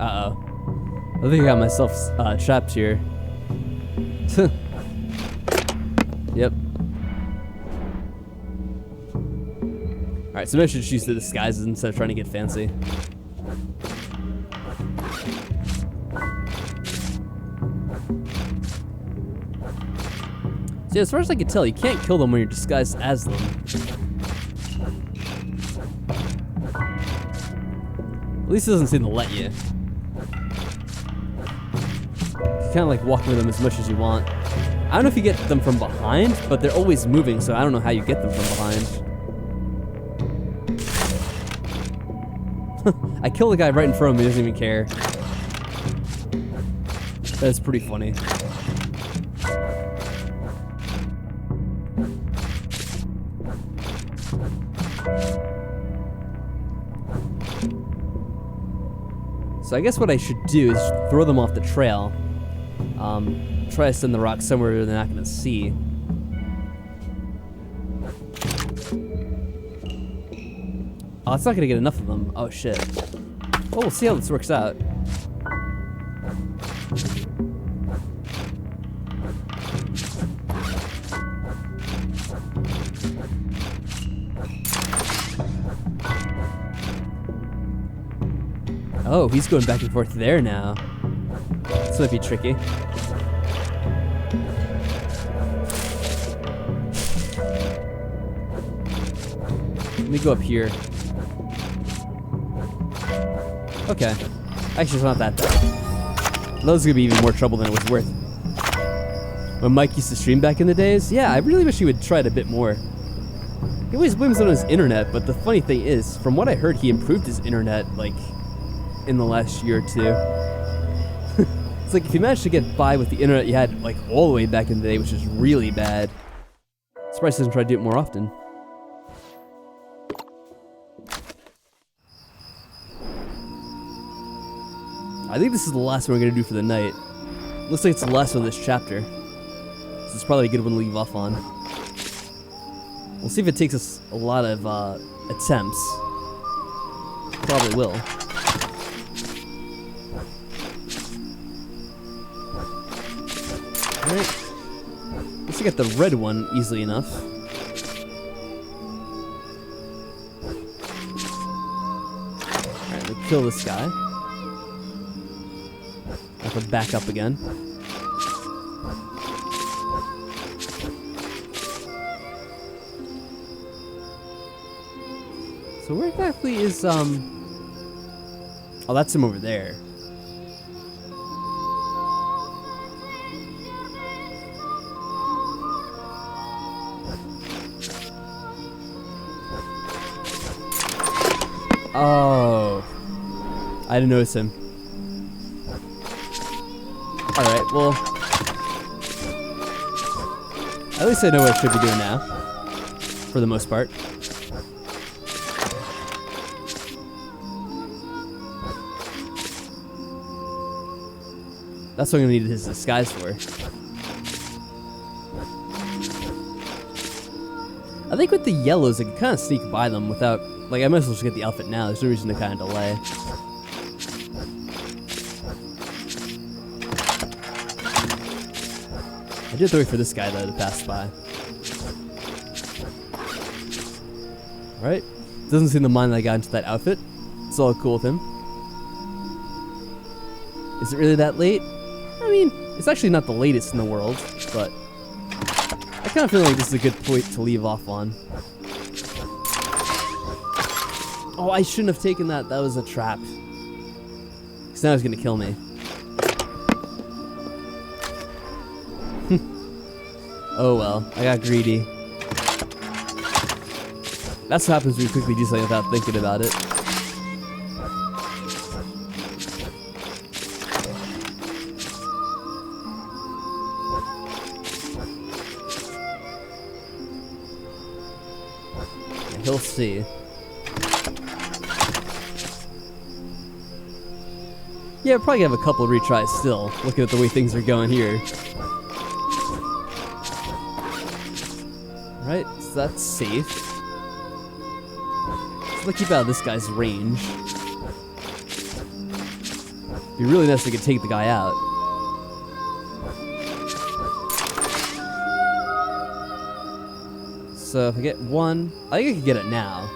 Uh-oh. I think I got myself trapped here. Yep. Alright, so maybe I should just use the disguises instead of trying to get fancy. See, as far as I can tell, you can't kill them when you're disguised as them. At least it doesn't seem to let you. You kind of like walk with them as much as you want. I don't know if you get them from behind, but they're always moving, so I don't know how you get them from behind. I killed the guy right in front of me, he doesn't even care. That's pretty funny. So I guess what I should do is throw them off the trail. Try to send the rock somewhere where they're not going to see. Oh, it's not going to get enough of them. Oh, shit. Well, we'll see how this works out. Oh, he's going back and forth there now. This might be tricky. Let me go up here. Okay. Actually, it's not that bad. That was gonna be even more trouble than it was worth. When Mike used to stream back in the days, yeah, I really wish he would try it a bit more. He always blames it on his internet, but the funny thing is, from what I heard, he improved his internet, like, in the last year or two. It's like if you managed to get by with the internet you had, like, all the way back in the day, which is really bad. I'm surprised he doesn't try to do it more often. I think this is the last one we're gonna do for the night. Looks like it's the last one of this chapter. So it's probably a good one to leave off on. We'll see if it takes us a lot of attempts. Probably will. Alright. Let's get the red one easily enough. kill this guy. I have to back up again. So where exactly is, oh, that's him over there. Oh. I didn't notice him. Alright, well. At least I know what I should be doing now. For the most part. That's what I'm gonna need his disguise for. I think with the yellows, I can kind of sneak by them without... Like, I might as well just get the outfit now. There's no reason to kind of delay. I did have to wait for this guy, though, to pass by. Right? Doesn't seem to mind that I got into that outfit. It's all cool with him. Is it really that late? I mean, it's actually not the latest in the world, but I kind of feel like this is a good point to leave off on. Oh, I shouldn't have taken that. That was a trap. Because now he's going to kill me. Oh well, I got greedy. That's what happens when you quickly do something without thinking about it. He'll see. Yeah, we'll probably have a couple retries still, looking at the way things are going here. Right, so that's safe. So let's keep out of this guy's range. It'd be really nice if we could take the guy out. So if I get one, I think I can get it now.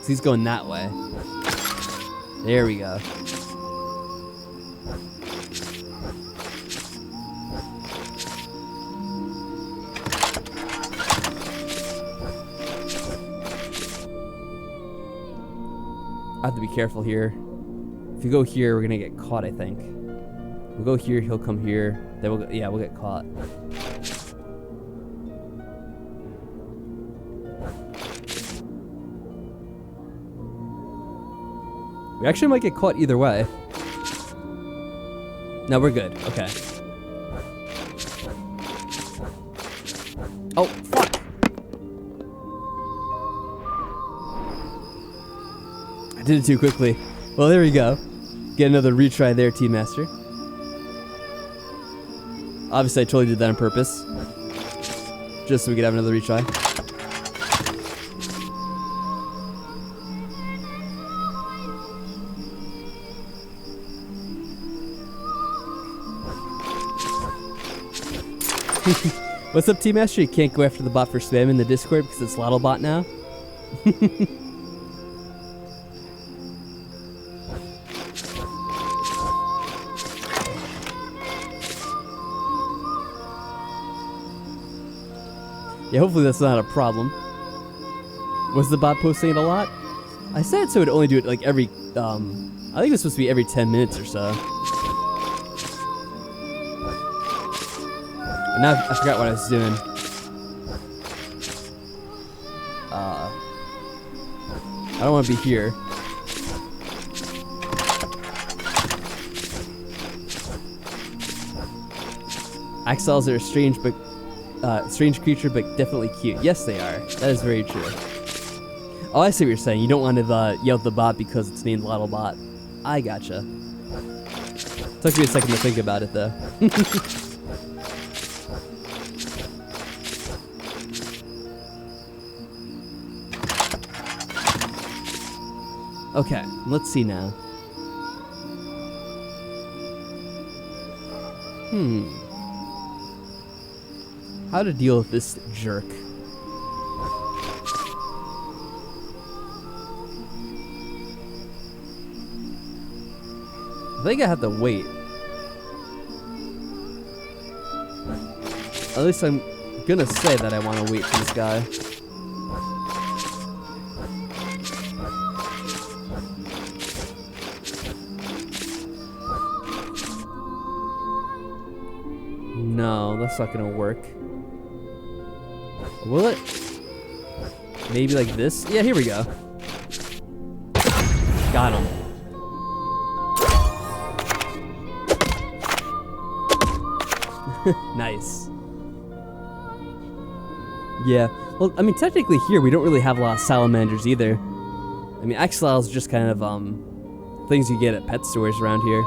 So he's going that way. There we go. I have to be careful here. If you go here, we're gonna get caught, I think. We'll go here, he'll come here. Then we'll yeah, we'll get caught. We actually might get caught either way. No, we're good. Okay. Oh, fuck! I did it too quickly. Well, there we go. Get another retry there, Team Master. Obviously, I totally did that on purpose. Just so we could have another retry. What's up, Team Master? You can't go after the bot for spam in the Discord because it's LottleBot now? Yeah, hopefully that's not a problem. Was the bot posting it a lot? I said so it would only do it like every, I think it was supposed to be every 10 minutes or so. And now I forgot what I was doing. I don't want to be here. Axels are strange creature, but definitely cute. Yes, they are. That is very true. Oh, I see what you're saying. You don't want to yell at the bot because it's named LottleBot. I gotcha. Took me a second to think about it, though. Okay, let's see now. How to deal with this jerk. I think I have to wait. At least I'm gonna say that I want to wait for this guy. No, that's not gonna work. Will it? Maybe like this? Yeah, here we go. Got him. Nice. Yeah. Well, I mean, technically here we don't really have a lot of salamanders either. I mean, Axolotls are just kind of things you get at pet stores around here.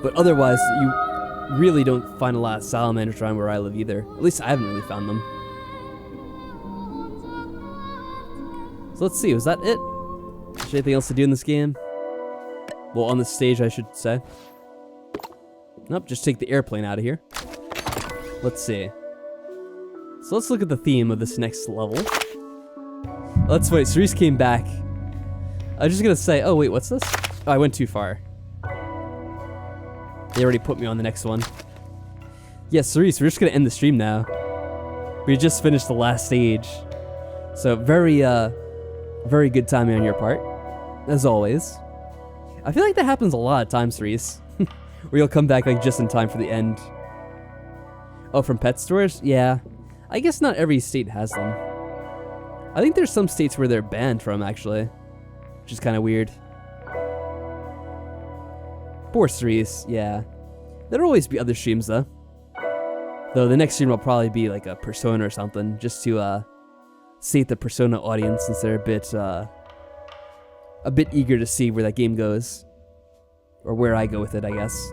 But otherwise, you really don't find a lot of salamanders around where I live either. At least I haven't really found them. So let's see, was that it? Is there anything else to do in this game? Well, on the stage, I should say. Nope, just take the airplane out of here. Let's see. So let's look at the theme of this next level. Let's wait, Cerise came back. I was just gonna say, oh wait, what's this? Oh, I went too far. They already put me on the next one. Yeah, Cerise, we're just gonna end the stream now. We just finished the last stage. So very good timing on your part, as always. I feel like that happens a lot of times, Cerise. Where you'll come back like just in time for the end. Oh, from pet stores? Yeah. I guess not every state has them. I think there's some states where they're banned from, actually. Which is kind of weird. Poor Cerise, yeah. There'll always be other streams, though. Though the next stream will probably be like a Persona or something, just to sate the Persona audience, since they're a bit eager to see where that game goes. Or where I go with it, I guess.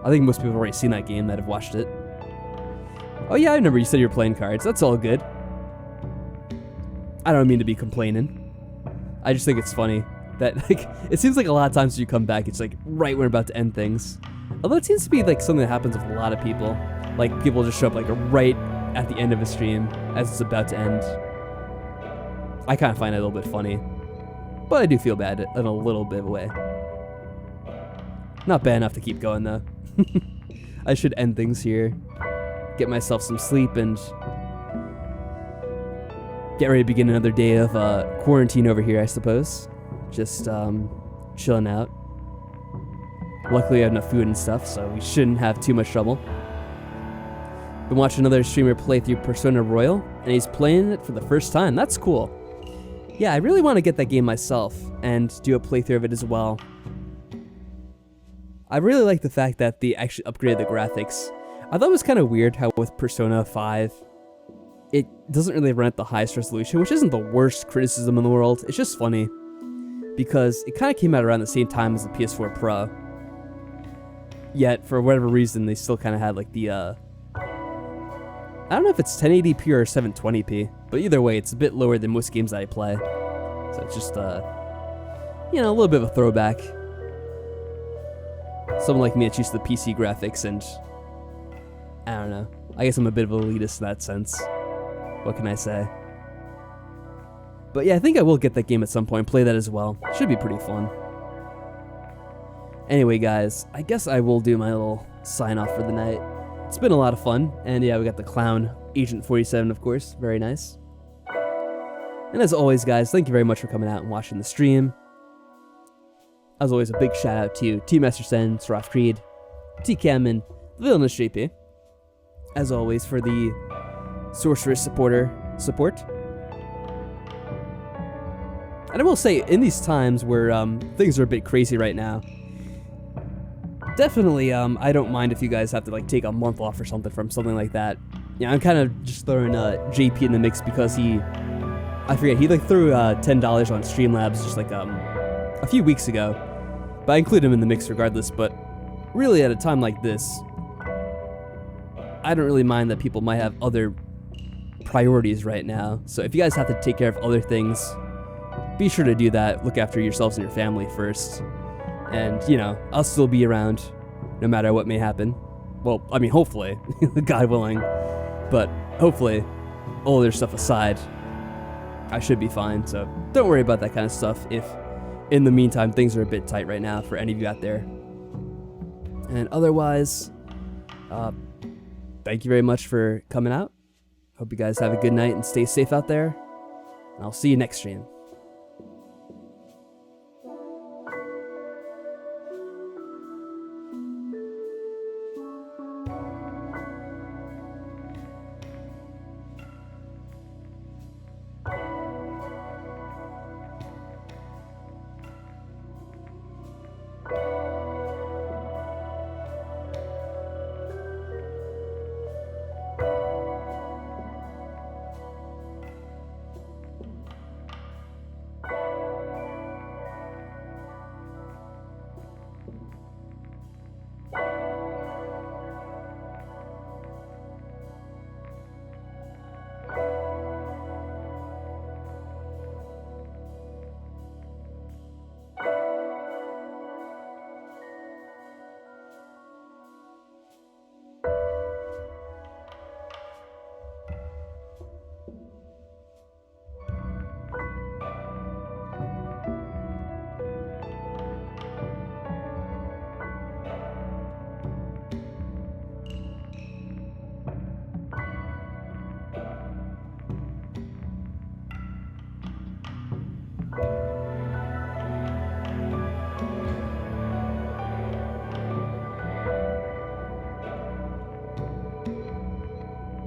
I think most people have already seen that game that have watched it. Oh yeah, I remember you said you were playing cards. That's all good. I don't mean to be complaining. I just think it's funny that, like, it seems like a lot of times when you come back, it's like right when we're about to end things. Although it seems to be like something that happens with a lot of people. Like, people just show up like right at the end of a stream as it's about to end. I kind of find it a little bit funny. But I do feel bad in a little bit of a way. Not bad enough to keep going, though. I should end things here. Get myself some sleep and get ready to begin another day of quarantine over here, I suppose. Just chilling out. Luckily, I have enough food and stuff, so we shouldn't have too much trouble. Been watching another streamer play through Persona Royal, and he's playing it for the first time. That's cool. Yeah, I really want to get that game myself and do a playthrough of it as well. I really like the fact that they actually upgraded the graphics. I thought it was kind of weird how with Persona 5, it doesn't really run at the highest resolution, which isn't the worst criticism in the world. It's just funny, because it kind of came out around the same time as the PS4 Pro. Yet, for whatever reason, they still kind of had like the, I don't know if it's 1080p or 720p, but either way, it's a bit lower than most games that I play. So it's just, you know, a little bit of a throwback. Someone like me that's used to the PC graphics, and I don't know. I guess I'm a bit of an elitist in that sense. What can I say? But yeah, I think I will get that game at some point, play that as well. Should be pretty fun. Anyway, guys, I guess I will do my little sign-off for the night. It's been a lot of fun, and yeah, we got the clown, Agent 47, of course. Very nice. And as always, guys, thank you very much for coming out and watching the stream. As always, a big shout out to T Master Sen, Seraph Creed, T Cam, and the Villainous JP. As always, for the Sorceress support. And I will say, in these times where things are a bit crazy right now, definitely I don't mind if you guys have to like take a month off or something from something like that. Yeah, I'm kind of just throwing JP in the mix because he like threw $10 on Streamlabs just like a few weeks ago. But I include him in the mix regardless, but really at a time like this, I don't really mind that people might have other priorities right now. So if you guys have to take care of other things, be sure to do that. Look after yourselves and your family first. And, you know, I'll still be around no matter what may happen. Well, I mean, hopefully, God willing. But hopefully, all other stuff aside, I should be fine. So don't worry about that kind of stuff if in the meantime, things are a bit tight right now for any of you out there. And otherwise, thank you very much for coming out. Hope you guys have a good night and stay safe out there. And I'll see you next stream.